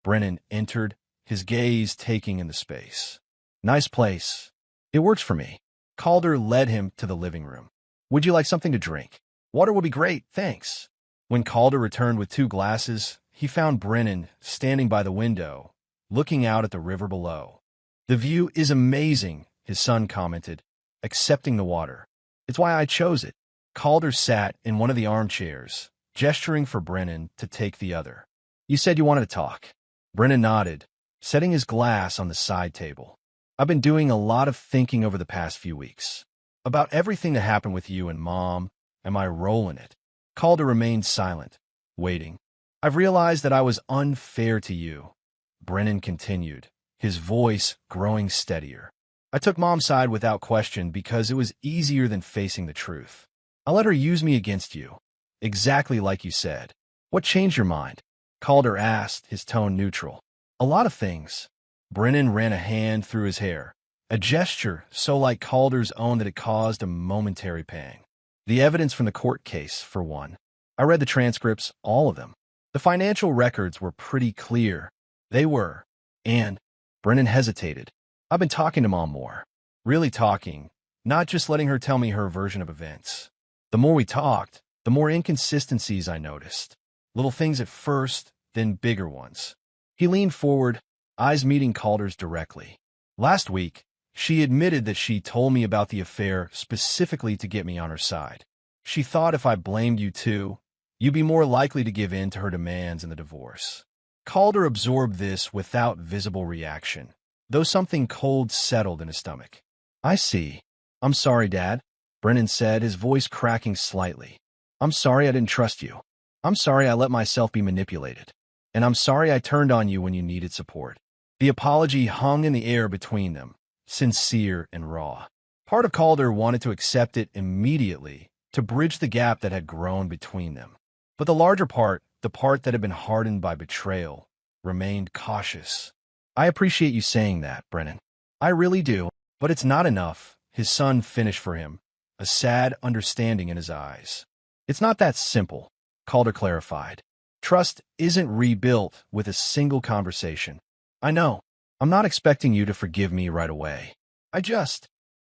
Brennan entered, his gaze taking in the space. "Nice place. It works for me." Calder led him to the living room. "Would you like something to drink?" "Water will be great, thanks." When Calder returned with 2 glasses, he found Brennan standing by the window, looking out at the river below. "The view is amazing," his son commented, accepting the water. "It's why I chose it." Calder sat in one of the armchairs, gesturing for Brennan to take the other. "You said you wanted to talk." Brennan nodded, setting his glass on the side table. "I've been doing a lot of thinking over the past few weeks. About everything that happened with you and Mom, and my role in it." Calder remained silent, waiting. "I've realized that I was unfair to you," Brennan continued, his voice growing steadier. "I took Mom's side without question because it was easier than facing the truth. I let her use me against you, exactly like you said." "What changed your mind?" Calder asked, his tone neutral. "A lot of things." Brennan ran a hand through his hair, a gesture so like Calder's own that it caused a momentary pang. "The evidence from the court case, for one. I read the transcripts, all of them. The financial records were pretty clear. They were. And," Brennan hesitated, "I've been talking to Mom more. Really talking, not just letting her tell me her version of events. The more we talked, the more inconsistencies I noticed. Little things at first, then bigger ones." He leaned forward, eyes meeting Calder's directly. "Last week, she admitted that she told me about the affair specifically to get me on her side. She thought if I blamed you too, you'd be more likely to give in to her demands in the divorce." Calder absorbed this without visible reaction, though something cold settled in his stomach. "I see. I'm sorry, Dad," Brennan said, his voice cracking slightly. "I'm sorry I didn't trust you. I'm sorry I let myself be manipulated. And I'm sorry I turned on you when you needed support." The apology hung in the air between them, sincere and raw. Part of Calder wanted to accept it immediately, to bridge the gap that had grown between them. But the larger part, the part that had been hardened by betrayal, remained cautious. I appreciate you saying that, Brennan. I really do, but it's not enough, his son finished for him, a sad understanding in his eyes. It's not that simple, Calder clarified. Trust isn't rebuilt with a single conversation. I know. I'm not expecting you to forgive me right away.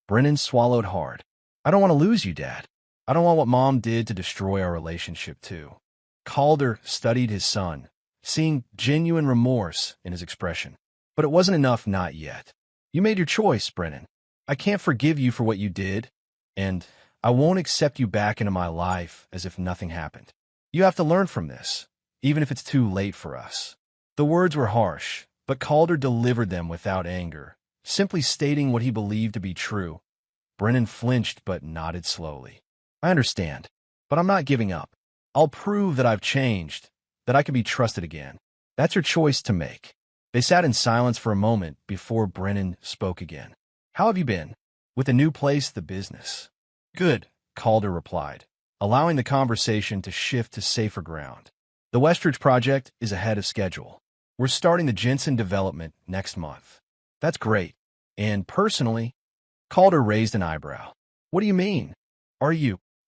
Brennan swallowed hard. I don't want to lose you, Dad. I don't want what Mom did to destroy our relationship, too. Calder studied his son, seeing genuine remorse in his expression. But it wasn't enough, not yet. You made your choice, Brennan. I can't forgive you for what you did, and I won't accept you back into my life as if nothing happened. You have to learn from this, even if it's too late for us. The words were harsh, but Calder delivered them without anger, simply stating what he believed to be true. Brennan flinched but nodded slowly. I understand, but I'm not giving up. I'll prove that I've changed, that I can be trusted again. That's your choice to make. They sat in silence for a moment before Brennan spoke again. How have you been? With the new place, the business? Good, Calder replied, allowing the conversation to shift to safer ground. The Westridge project is ahead of schedule. We're starting the Jensen development next month. That's great. And personally, Calder raised an eyebrow. What do you mean?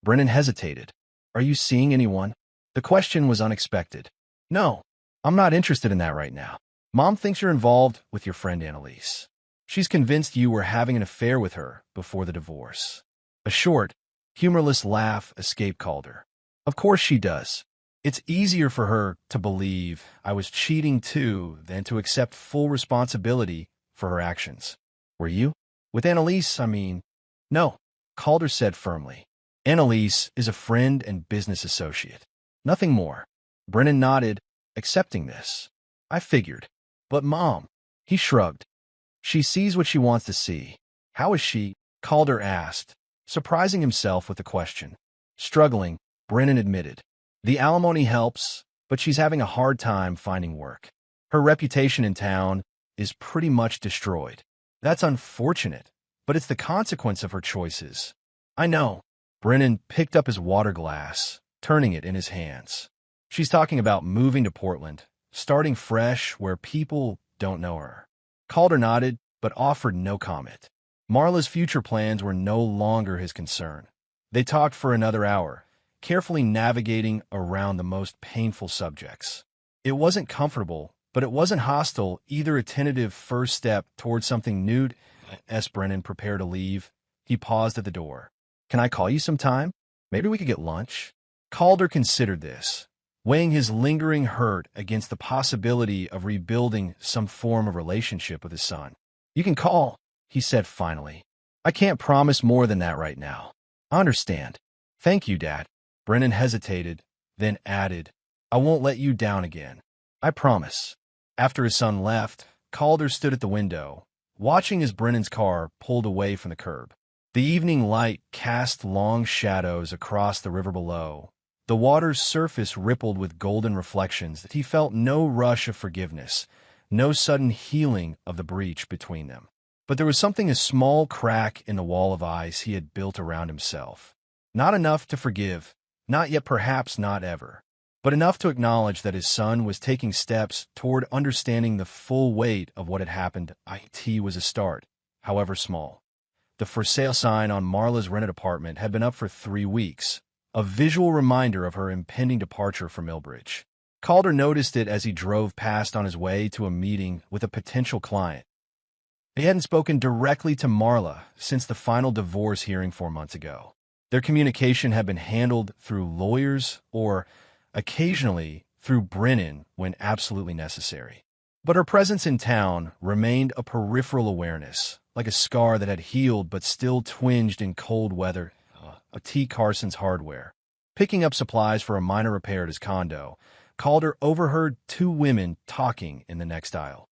Brennan hesitated. Are you seeing anyone? The question was unexpected. No, I'm not interested in that right now. Mom thinks you're involved with your friend Annalise. She's convinced you were having an affair with her before the divorce. A short, humorless laugh escaped Calder. Of course she does. It's easier for her to believe I was cheating too than to accept full responsibility for her actions. Were you? With Annalise, No, Calder said firmly. Annalise is a friend and business associate. Nothing more. Brennan nodded, accepting this. I figured. But Mom, he shrugged. She sees what she wants to see. How is she? Calder asked, surprising himself with the question. Struggling, Brennan admitted. The alimony helps, but she's having a hard time finding work. Her reputation in town is pretty much destroyed. That's unfortunate, but it's the consequence of her choices. I know. Brennan picked up his water glass, turning it in his hands. She's talking about moving to Portland, starting fresh where people don't know her. Calder nodded, but offered no comment. Marla's future plans were no longer his concern. They talked for another hour, carefully navigating around the most painful subjects. It wasn't comfortable, but it wasn't hostile, either a tentative first step toward something new. As Brennan prepared to leave, he paused at the door. Can I call you sometime? Maybe we could get lunch? Calder considered this, weighing his lingering hurt against the possibility of rebuilding some form of relationship with his son. You can call, he said finally. I can't promise more than that right now. I understand. Thank you, Dad. Brennan hesitated, then added, I won't let you down again. I promise. After his son left, Calder stood at the window, watching as Brennan's car pulled away from the curb. The evening light cast long shadows across the river below. The water's surface rippled with golden reflections that he felt no rush of forgiveness, no sudden healing of the breach between them. But there was something a small crack in the wall of ice he had built around himself. Not enough to forgive, not yet, perhaps not ever, but enough to acknowledge that his son was taking steps toward understanding the full weight of what had happened. It was a start, however small. The for sale sign on Marla's rented apartment had been up for 3 weeks, a visual reminder of her impending departure from Millbridge. Calder noticed it as he drove past on his way to a meeting with a potential client. He hadn't spoken directly to Marla since the final divorce hearing 4 months ago. Their communication had been handled through lawyers or, occasionally, through Brennan when absolutely necessary. But her presence in town remained a peripheral awareness, like a scar that had healed but still twinged in cold weather. T. Carson's Hardware. Picking up supplies for a minor repair at his condo, Calder overheard 2 women talking in the next aisle.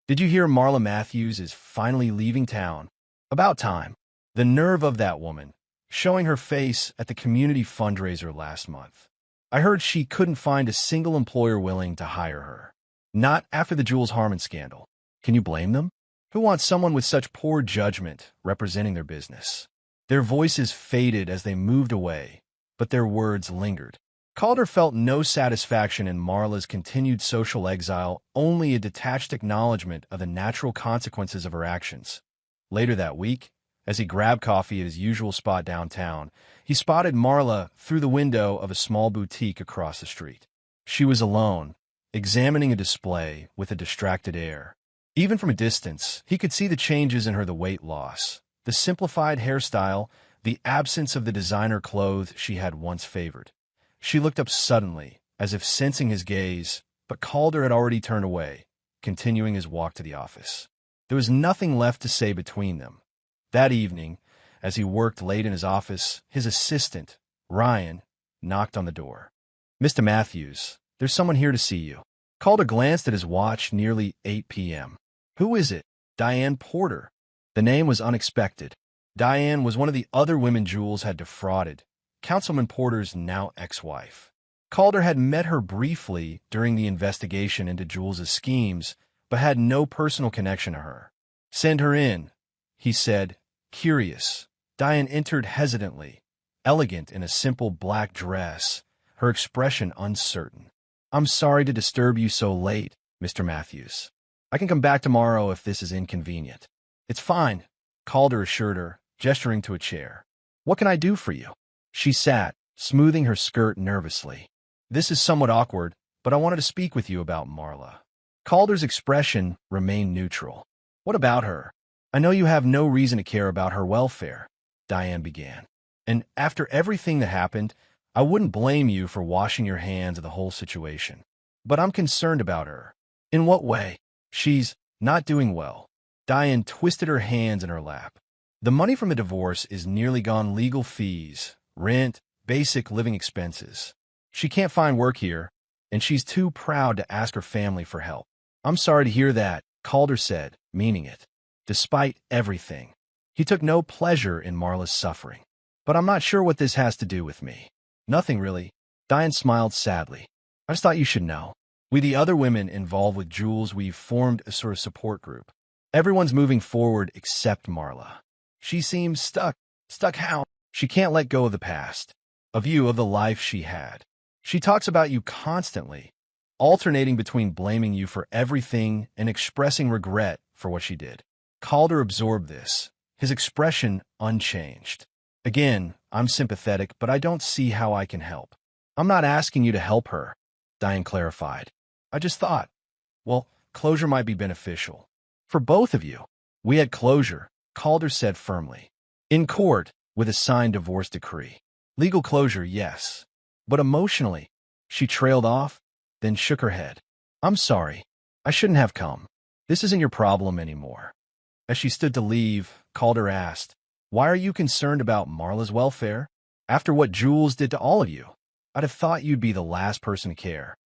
Did you hear Marla Matthews is finally leaving town? About time. The nerve of that woman, showing her face at the community fundraiser last month. I heard she couldn't find a single employer willing to hire her. Not after the Jules Harmon scandal. Can you blame them? Who wants someone with such poor judgment representing their business? Their voices faded as they moved away, but their words lingered. Calder felt no satisfaction in Marla's continued social exile, only a detached acknowledgement of the natural consequences of her actions. Later that week, as he grabbed coffee at his usual spot downtown, he spotted Marla through the window of a small boutique across the street. She was alone, examining a display with a distracted air. Even from a distance, he could see the changes in her: the weight loss, the simplified hairstyle, the absence of the designer clothes she had once favored. She looked up suddenly, as if sensing his gaze, but Calder had already turned away, continuing his walk to the office. There was nothing left to say between them. That evening, as he worked late in his office, his assistant, Ryan, knocked on the door. "Mr. Matthews, there's someone here to see you." Calder glanced at his watch, nearly 8 p.m. "Who is it?" "Diane Porter." The name was unexpected. Diane was one of the other women Jules had defrauded, Councilman Porter's now ex-wife. Calder had met her briefly during the investigation into Jules's schemes, but had no personal connection to her. "Send her in," he said, curious. Diane entered hesitantly, elegant in a simple black dress, her expression uncertain. "I'm sorry to disturb you so late, Mr. Matthews. I can come back tomorrow if this is inconvenient." "It's fine," Calder assured her, gesturing to a chair. "What can I do for you?" She sat, smoothing her skirt nervously. "This is somewhat awkward, but I wanted to speak with you about Marla." Calder's expression remained neutral. "What about her? I know you have no reason to care about her welfare," Diane began. "And after everything that happened, I wouldn't blame you for washing your hands of the whole situation. But I'm concerned about her." "In what way?" "She's not doing well." Diane twisted her hands in her lap. "The money from the divorce is nearly gone: legal fees, rent, basic living expenses. She can't find work here, and she's too proud to ask her family for help." "I'm sorry to hear that," Calder said, meaning it. Despite everything, he took no pleasure in Marla's suffering. "But I'm not sure what this has to do with me." "Nothing really." Diane smiled sadly. "I just thought you should know. We, the other women involved with Jules, we've formed a sort of support group. Everyone's moving forward except Marla. She seems stuck." "Stuck how?" "She can't let go of the past, a view of the life she had. She talks about you constantly, alternating between blaming you for everything and expressing regret for what she did." Calder absorbed this, his expression unchanged. "Again, I'm sympathetic, but I don't see how I can help." "I'm not asking you to help her," Diane clarified. "I just thought, well, closure might be beneficial. For both of you." "We had closure," Calder said firmly. "In court, with a signed divorce decree. Legal closure, yes. But emotionally," she trailed off, then shook her head. "I'm sorry. I shouldn't have come. This isn't your problem anymore." As she stood to leave, Calder asked, "Why are you concerned about Marla's welfare? After what Jules did to all of you, I'd have thought you'd be the last person to care."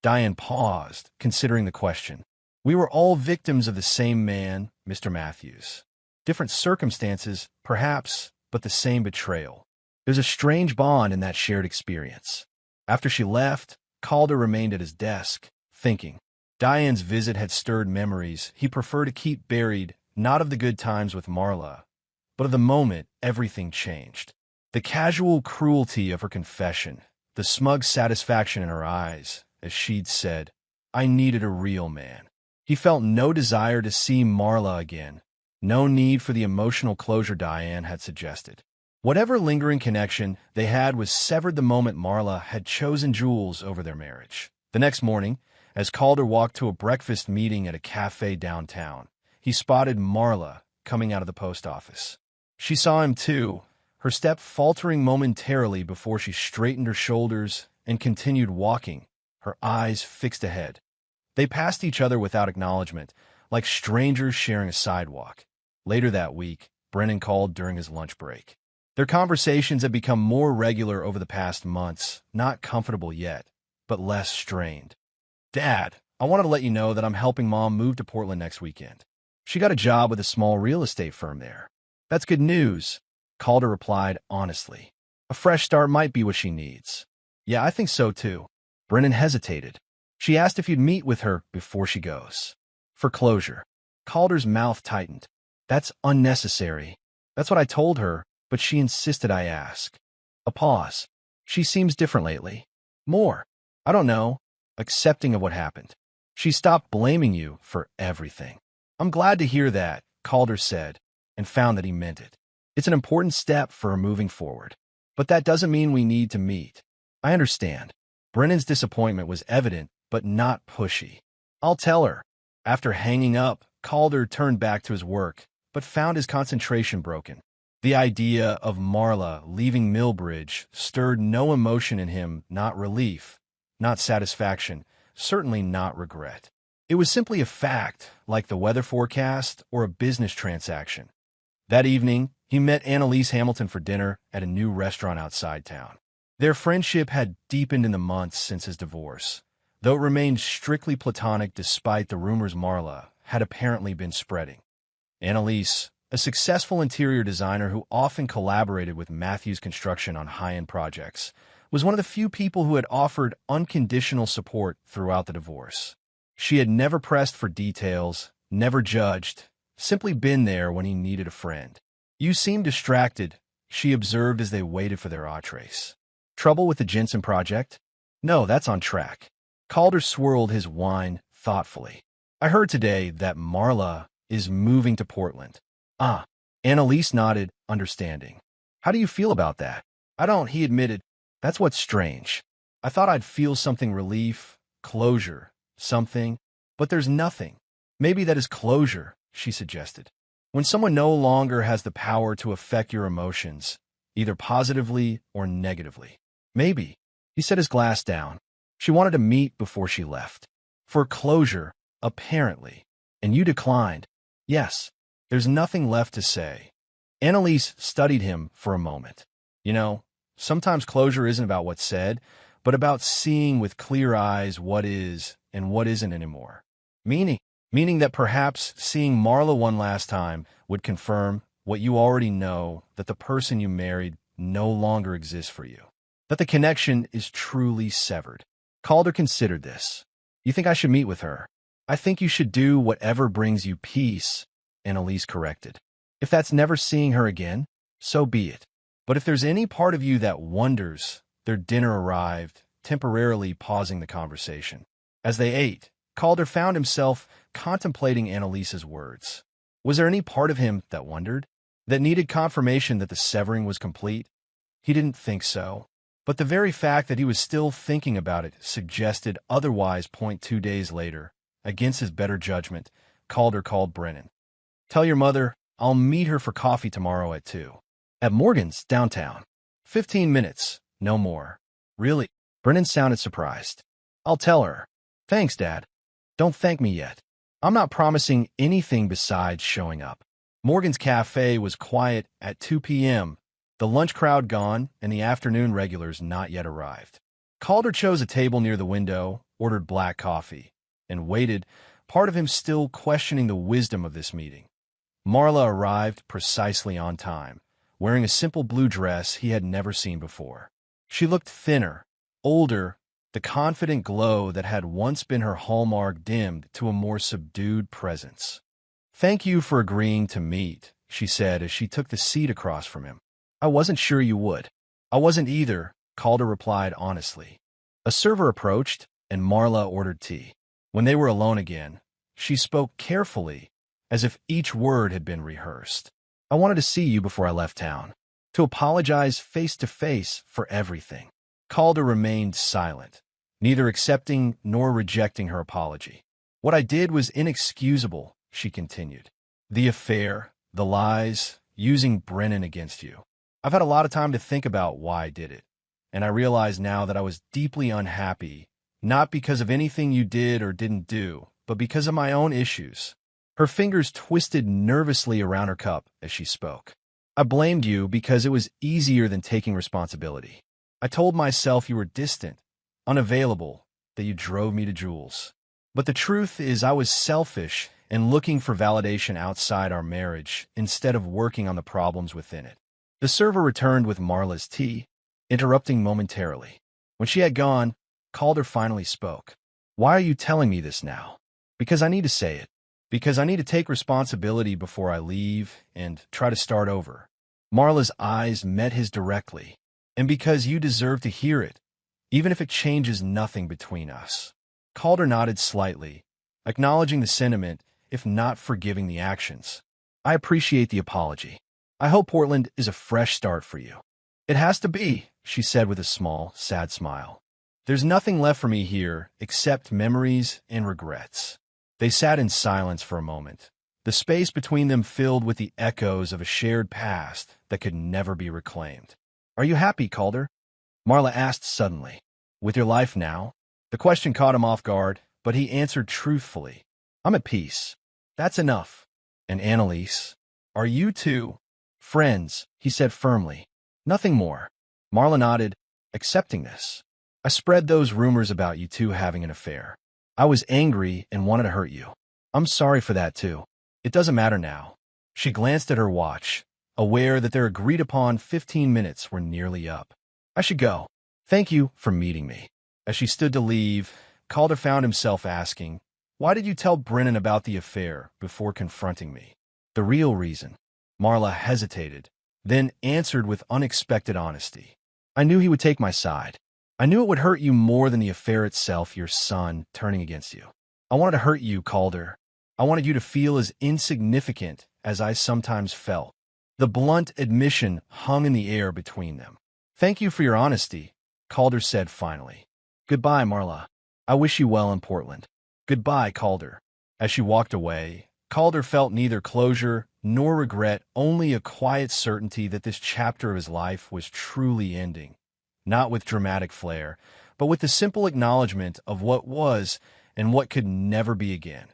Diane paused, considering the question. "We were all victims of the same man, Mr. Matthews. Different circumstances, perhaps, but the same betrayal. There's a strange bond in that shared experience." After she left, Calder remained at his desk, thinking. Diane's visit had stirred memories he preferred to keep buried, not of the good times with Marla, but of the moment everything changed. The casual cruelty of her confession, the smug satisfaction in her eyes, as she'd said, "I needed a real man." He felt no desire to see Marla again, no need for the emotional closure Diane had suggested. Whatever lingering connection they had was severed the moment Marla had chosen Jules over their marriage. The next morning, as Calder walked to a breakfast meeting at a cafe downtown, he spotted Marla coming out of the post office. She saw him too, her step faltering momentarily before she straightened her shoulders and continued walking, her eyes fixed ahead. They passed each other without acknowledgement, like strangers sharing a sidewalk. Later that week, Brennan called during his lunch break. Their conversations had become more regular over the past months, not comfortable yet, but less strained. "Dad, I wanted to let you know that I'm helping Mom move to Portland next weekend. She got a job with a small real estate firm there." "That's good news," Calder replied honestly. "A fresh start might be what she needs." "Yeah, I think so too." Brennan hesitated. "She asked if you'd meet with her before she goes." "For closure." Calder's mouth tightened. "That's unnecessary. That's what I told her, but she insisted I ask." A pause. She seems different lately. More. I don't know. Accepting of what happened. She stopped blaming you for everything. I'm glad to hear that, Calder said, and found that he meant it. It's an important step for moving forward. But that doesn't mean we need to meet. I understand. Brennan's disappointment was evident, but not pushy. I'll tell her. After hanging up, Calder turned back to his work, but found his concentration broken. The idea of Marla leaving Millbridge stirred no emotion in him, not relief, not satisfaction, certainly not regret. It was simply a fact, like the weather forecast or a business transaction. That evening, he met Annalise Hamilton for dinner at a new restaurant outside town. Their friendship had deepened in the months since his divorce, though it remained strictly platonic despite the rumors Marla had apparently been spreading. Annalise, a successful interior designer who often collaborated with Matthews Construction on high-end projects, was one of the few people who had offered unconditional support throughout the divorce. She had never pressed for details, never judged, simply been there when he needed a friend. You seem distracted, she observed as they waited for their entrees. Trouble with the Jensen project? No, that's on track. Calder swirled his wine thoughtfully. I heard today that Marla is moving to Portland. Ah, Annalise nodded, understanding. How do you feel about that? I don't, he admitted. That's what's strange. I thought I'd feel something relief, closure, something, but there's nothing. Maybe that is closure, she suggested. When someone no longer has the power to affect your emotions, either positively or negatively. Maybe. He set his glass down. She wanted to meet before she left. For closure, apparently. And you declined. Yes. There's nothing left to say. Annalise studied him for a moment. You know, sometimes closure isn't about what's said, but about seeing with clear eyes what is and what isn't anymore. Meaning that perhaps seeing Marla one last time would confirm what you already know, that the person you married no longer exists for you. That the connection is truly severed. Calder considered this. You think I should meet with her? I think you should do whatever brings you peace, Annalise corrected. If that's never seeing her again, so be it. But if there's any part of you that wonders, their dinner arrived, temporarily pausing the conversation. As they ate, Calder found himself contemplating Annalise's words. Was there any part of him that wondered? That needed confirmation that the severing was complete? He didn't think so. But the very fact that he was still thinking about it suggested otherwise. 2 days later, against his better judgment, Calder called Brennan. Tell your mother I'll meet her for coffee tomorrow at 2. At Morgan's, downtown. 15 minutes, no more. Really? Brennan sounded surprised. I'll tell her. Thanks, Dad. Don't thank me yet. I'm not promising anything besides showing up. Morgan's Cafe was quiet at 2 p.m., the lunch crowd gone and the afternoon regulars not yet arrived. Calder chose a table near the window, ordered black coffee, and waited, part of him still questioning the wisdom of this meeting. Marla arrived precisely on time, wearing a simple blue dress he had never seen before. She looked thinner, older, the confident glow that had once been her hallmark dimmed to a more subdued presence. Thank you for agreeing to meet, she said as she took the seat across from him. I wasn't sure you would. I wasn't either, Calder replied honestly. A server approached, and Marla ordered tea. When they were alone again, she spoke carefully, as if each word had been rehearsed. I wanted to see you before I left town, to apologize face to face for everything. Calder remained silent, neither accepting nor rejecting her apology. What I did was inexcusable, she continued. The affair, the lies, using Brennan against you. I've had a lot of time to think about why I did it, and I realize now that I was deeply unhappy, not because of anything you did or didn't do, but because of my own issues. Her fingers twisted nervously around her cup as she spoke. I blamed you because it was easier than taking responsibility. I told myself you were distant, unavailable, that you drove me to Jules. But the truth is I was selfish and looking for validation outside our marriage instead of working on the problems within it. The server returned with Marla's tea, interrupting momentarily. When she had gone, Calder finally spoke. Why are you telling me this now? Because I need to say it. Because I need to take responsibility before I leave and try to start over. Marla's eyes met his directly, and because you deserve to hear it, even if it changes nothing between us. Calder nodded slightly, acknowledging the sentiment, if not forgiving the actions. I appreciate the apology. I hope Portland is a fresh start for you. It has to be, she said with a small, sad smile. There's nothing left for me here except memories and regrets. They sat in silence for a moment, the space between them filled with the echoes of a shared past that could never be reclaimed. Are you happy, Calder? Marla asked suddenly. With your life now? The question caught him off guard, but he answered truthfully. I'm at peace. That's enough. And Annalise? Are you two? Friends, he said firmly. Nothing more. Marla nodded, accepting this. I spread those rumors about you two having an affair. I was angry and wanted to hurt you. I'm sorry for that too. It doesn't matter now. She glanced at her watch, aware that their agreed-upon 15 minutes were nearly up. I should go. Thank you for meeting me. As she stood to leave, Calder found himself asking, why did you tell Brennan about the affair before confronting me? The real reason. Marla hesitated, then answered with unexpected honesty. I knew he would take my side. I knew it would hurt you more than the affair itself, your son turning against you. I wanted to hurt you, Calder. I wanted you to feel as insignificant as I sometimes felt. The blunt admission hung in the air between them. Thank you for your honesty, Calder said finally. Goodbye, Marla. I wish you well in Portland. Goodbye, Calder. As she walked away, Calder felt neither closure nor regret, only a quiet certainty that this chapter of his life was truly ending. Not with dramatic flair, but with the simple acknowledgement of what was and what could never be again.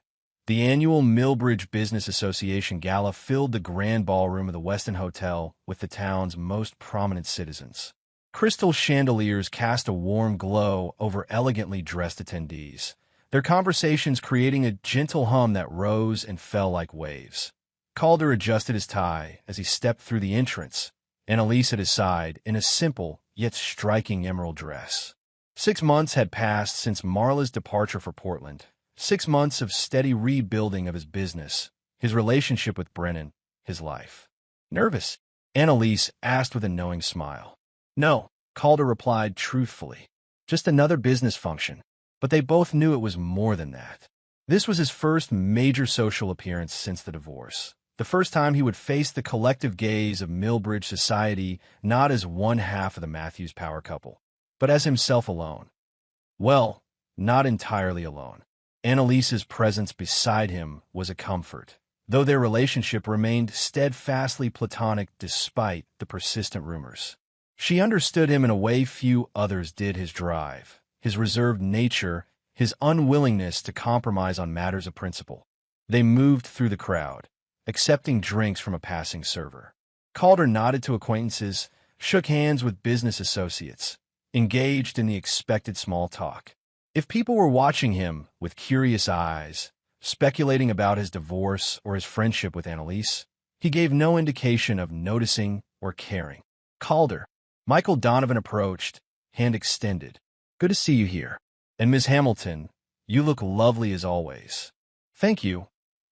The annual Millbridge Business Association Gala filled the grand ballroom of the Westin Hotel with the town's most prominent citizens. Crystal chandeliers cast a warm glow over elegantly dressed attendees, their conversations creating a gentle hum that rose and fell like waves. Calder adjusted his tie as he stepped through the entrance, Annalise at his side in a simple yet striking emerald dress. 6 months had passed since Marla's departure for Portland. 6 months of steady rebuilding of his business, his relationship with Brennan, his life. Nervous? Annalise asked with a knowing smile. No, Calder replied truthfully. Just another business function. But they both knew it was more than that. This was his first major social appearance since the divorce. The first time he would face the collective gaze of Millbridge society, not as one half of the Matthews power couple, but as himself alone. Well, not entirely alone. Annalise's presence beside him was a comfort, though their relationship remained steadfastly platonic despite the persistent rumors. She understood him in a way few others did: his drive, his reserved nature, his unwillingness to compromise on matters of principle. They moved through the crowd, accepting drinks from a passing server. Calder nodded to acquaintances, shook hands with business associates, engaged in the expected small talk. If people were watching him with curious eyes, speculating about his divorce or his friendship with Annalise, he gave no indication of noticing or caring. Calder. Michael Donovan approached, hand extended. Good to see you here. And Miss Hamilton, you look lovely as always. Thank you.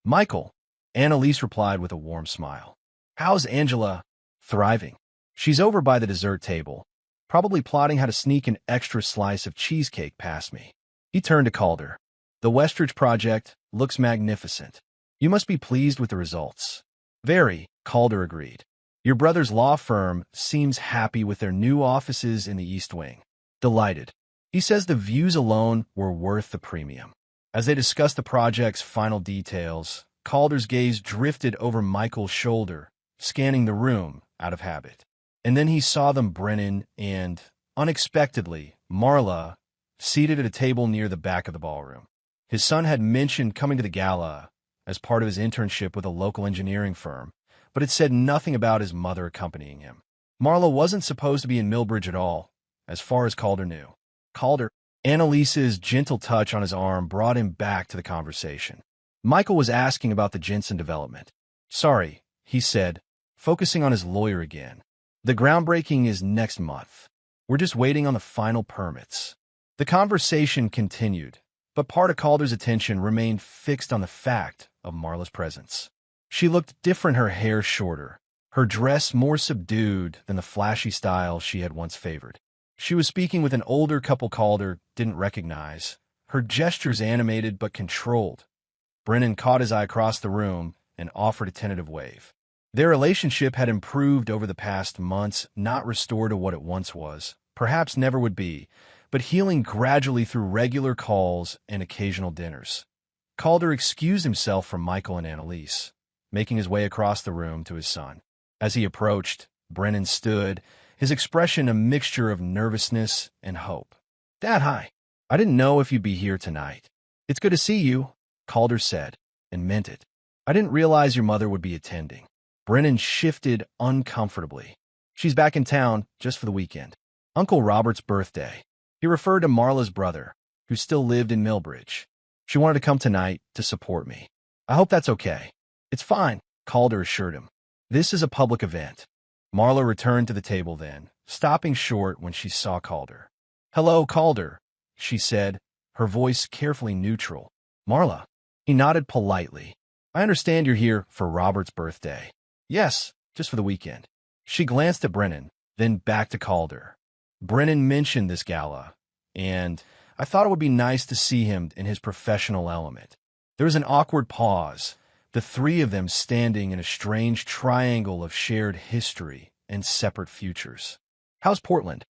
Michael. Annalise replied with a warm smile. How's Angela? Thriving. She's over by the dessert table, probably plotting how to sneak an extra slice of cheesecake past me. He turned to Calder. The Westridge project looks magnificent. You must be pleased with the results. Very, Calder agreed. Your brother's law firm seems happy with their new offices in the East Wing. Delighted. He says the views alone were worth the premium. As they discussed the project's final details, Calder's gaze drifted over Michael's shoulder, scanning the room out of habit. And then he saw them, Brennan and, unexpectedly, Marla, seated at a table near the back of the ballroom. His son had mentioned coming to the gala as part of his internship with a local engineering firm, but it said nothing about his mother accompanying him. Marla wasn't supposed to be in Millbridge at all, as far as Calder knew. Calder. Annalise's gentle touch on his arm brought him back to the conversation. Michael was asking about the Jensen development. Sorry, he said, focusing on his lawyer again. The groundbreaking is next month. We're just waiting on the final permits. The conversation continued, but part of Calder's attention remained fixed on the fact of Marla's presence. She looked different, her hair shorter, her dress more subdued than the flashy style she had once favored. She was speaking with an older couple Calder didn't recognize, her gestures animated but controlled. Brennan caught his eye across the room and offered a tentative wave. Their relationship had improved over the past months, not restored to what it once was, perhaps never would be, but healing gradually through regular calls and occasional dinners. Calder excused himself from Michael and Annalise, making his way across the room to his son. As he approached, Brennan stood, his expression a mixture of nervousness and hope. "Dad, hi. I didn't know if you'd be here tonight." "It's good to see you," Calder said, and meant it. "I didn't realize your mother would be attending." Brennan shifted uncomfortably. "She's back in town just for the weekend. Uncle Robert's birthday." He referred to Marla's brother, who still lived in Millbridge. "She wanted to come tonight to support me. I hope that's okay." "It's fine," Calder assured him. "This is a public event." Marla returned to the table then, stopping short when she saw Calder. "Hello, Calder," she said, her voice carefully neutral. "Marla." He nodded politely. "I understand you're here for Robert's birthday." "Yes, just for the weekend." She glanced at Brennan, then back to Calder. "Brennan mentioned this gala, and I thought it would be nice to see him in his professional element." There was an awkward pause, the three of them standing in a strange triangle of shared history and separate futures. "How's Portland?"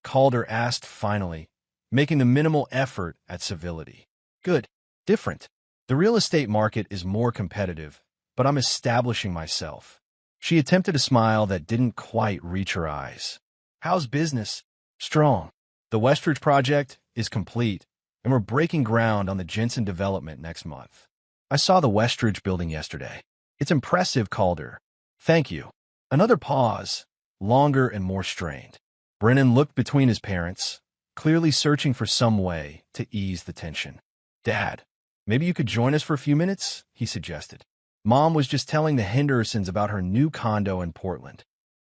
Calder asked finally, making the minimal effort at civility. "Good. Different. The real estate market is more competitive, but I'm establishing myself." She attempted a smile that didn't quite reach her eyes. "How's business?" "Strong. The Westridge project is complete, and we're breaking ground on the Jensen development next month." "I saw the Westridge building yesterday. It's impressive, Calder." "Thank you." Another pause, longer and more strained. Brennan looked between his parents, clearly searching for some way to ease the tension. "Dad, maybe you could join us for a few minutes?" he suggested. Mom was just telling the Hendersons about her new condo in Portland.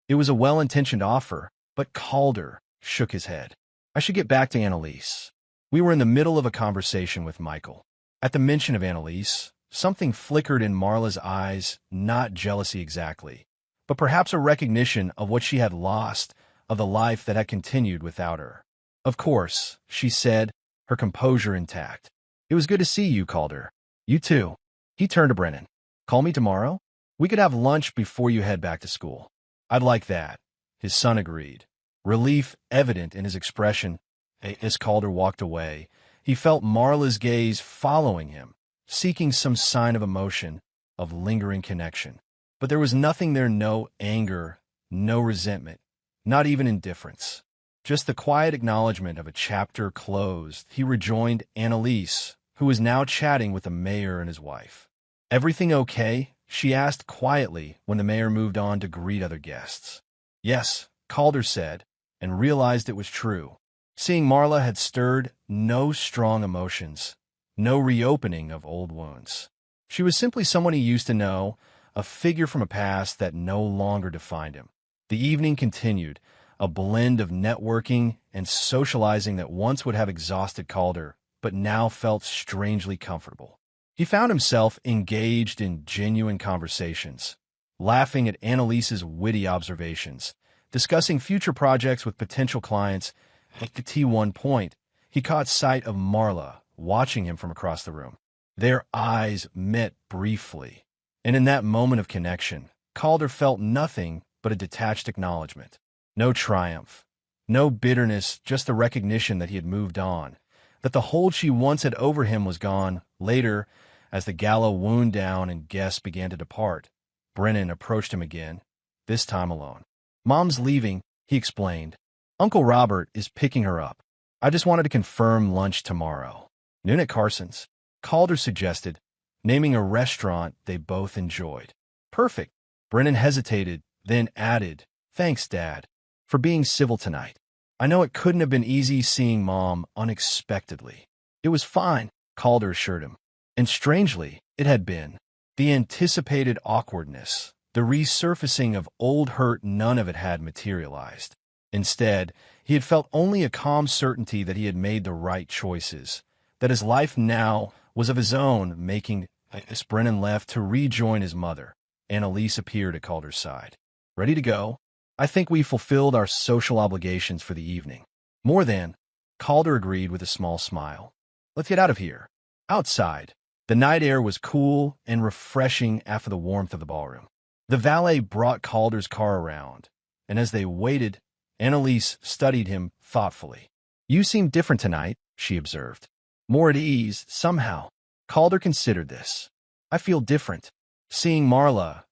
It was a well-intentioned offer, but Calder shook his head. "I should get back to Annalise." We were in the middle of a conversation with Michael. At the mention of Annalise, something flickered in Marla's eyes, not jealousy exactly, but perhaps a recognition of what she had lost, of the life that had continued without her. "Of course," she said, her composure intact. "It was good to see you, Calder." "You too." He turned to Brennan. "Call me tomorrow? We could have lunch before you head back to school." "I'd like that," his son agreed, relief evident in his expression. As Calder walked away, he felt Marla's gaze following him, seeking some sign of emotion, of lingering connection. But there was nothing there, no anger, no resentment, not even indifference. Just the quiet acknowledgement of a chapter closed. He rejoined Annalise, who was now chatting with the mayor and his wife. "Everything okay?" she asked quietly when the mayor moved on to greet other guests. "Yes," Calder said, and realized it was true. Seeing Marla had stirred no strong emotions, no reopening of old wounds. She was simply someone he used to know, a figure from a past that no longer defined him. The evening continued, a blend of networking and socializing that once would have exhausted Calder, but now felt strangely comfortable. He found himself engaged in genuine conversations, laughing at Annalise's witty observations, discussing future projects with potential clients. At the T1 point, he caught sight of Marla watching him from across the room. Their eyes met briefly, and in that moment of connection, Calder felt nothing but a detached acknowledgement. No triumph, no bitterness, just a recognition that he had moved on, that the hold she once had over him was gone. Later, as the gala wound down and guests began to depart, Brennan approached him again, this time alone. "Mom's leaving," he explained. "Uncle Robert is picking her up. I just wanted to confirm lunch tomorrow." "Noon at Carson's," Calder suggested, naming a restaurant they both enjoyed. "Perfect." Brennan hesitated, then added, "Thanks, Dad, for being civil tonight. I know it couldn't have been easy seeing Mom unexpectedly." "It was fine," Calder assured him. And strangely, it had been. The anticipated awkwardness, the resurfacing of old hurt, none of it had materialized. Instead, he had felt only a calm certainty that he had made the right choices, that his life now was of his own making. As Brennan left to rejoin his mother, Annalise appeared at Calder's side. Ready to go? I think we fulfilled our social obligations for the evening. More than, Calder agreed with a small smile. Let's get out of here. Outside, the night air was cool and refreshing after the warmth of the ballroom. The valet brought Calder's car around, and as they waited, Annalise studied him thoughtfully. You seem different tonight, she observed. More at ease, somehow. Calder considered this. I feel different. Seeing Marla,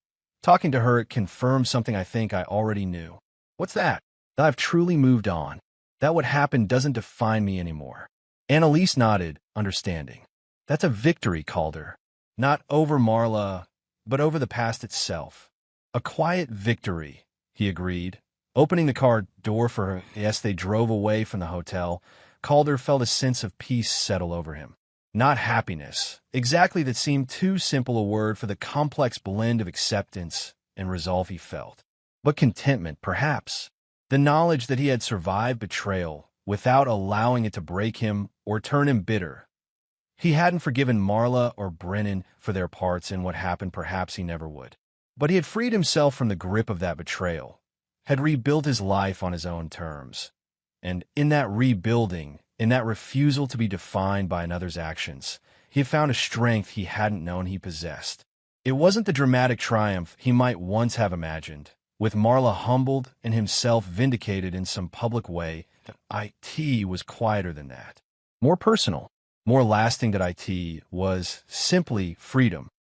talking to her, it confirmed something I think I already knew. What's that? That I've truly moved on. That what happened doesn't define me anymore. Annalise nodded, understanding. That's a victory, Calder. Not over Marla, but over the past itself. A quiet victory, he agreed. Opening the car door for her, as they drove away from the hotel, Calder felt a sense of peace settle over him. Not happiness, exactly, that seemed too simple a word for the complex blend of acceptance and resolve he felt. But contentment, perhaps. The knowledge that he had survived betrayal without allowing it to break him or turn him bitter. He hadn't forgiven Marla or Brennan for their parts in what happened, perhaps he never would. But he had freed himself from the grip of that betrayal, had rebuilt his life on his own terms. And in that rebuilding, in that refusal to be defined by another's actions, he had found a strength he hadn't known he possessed. It wasn't the dramatic triumph he might once have imagined, with Marla humbled and himself vindicated in some public way. It was quieter than that. More personal, more lasting. That it was simply freedom.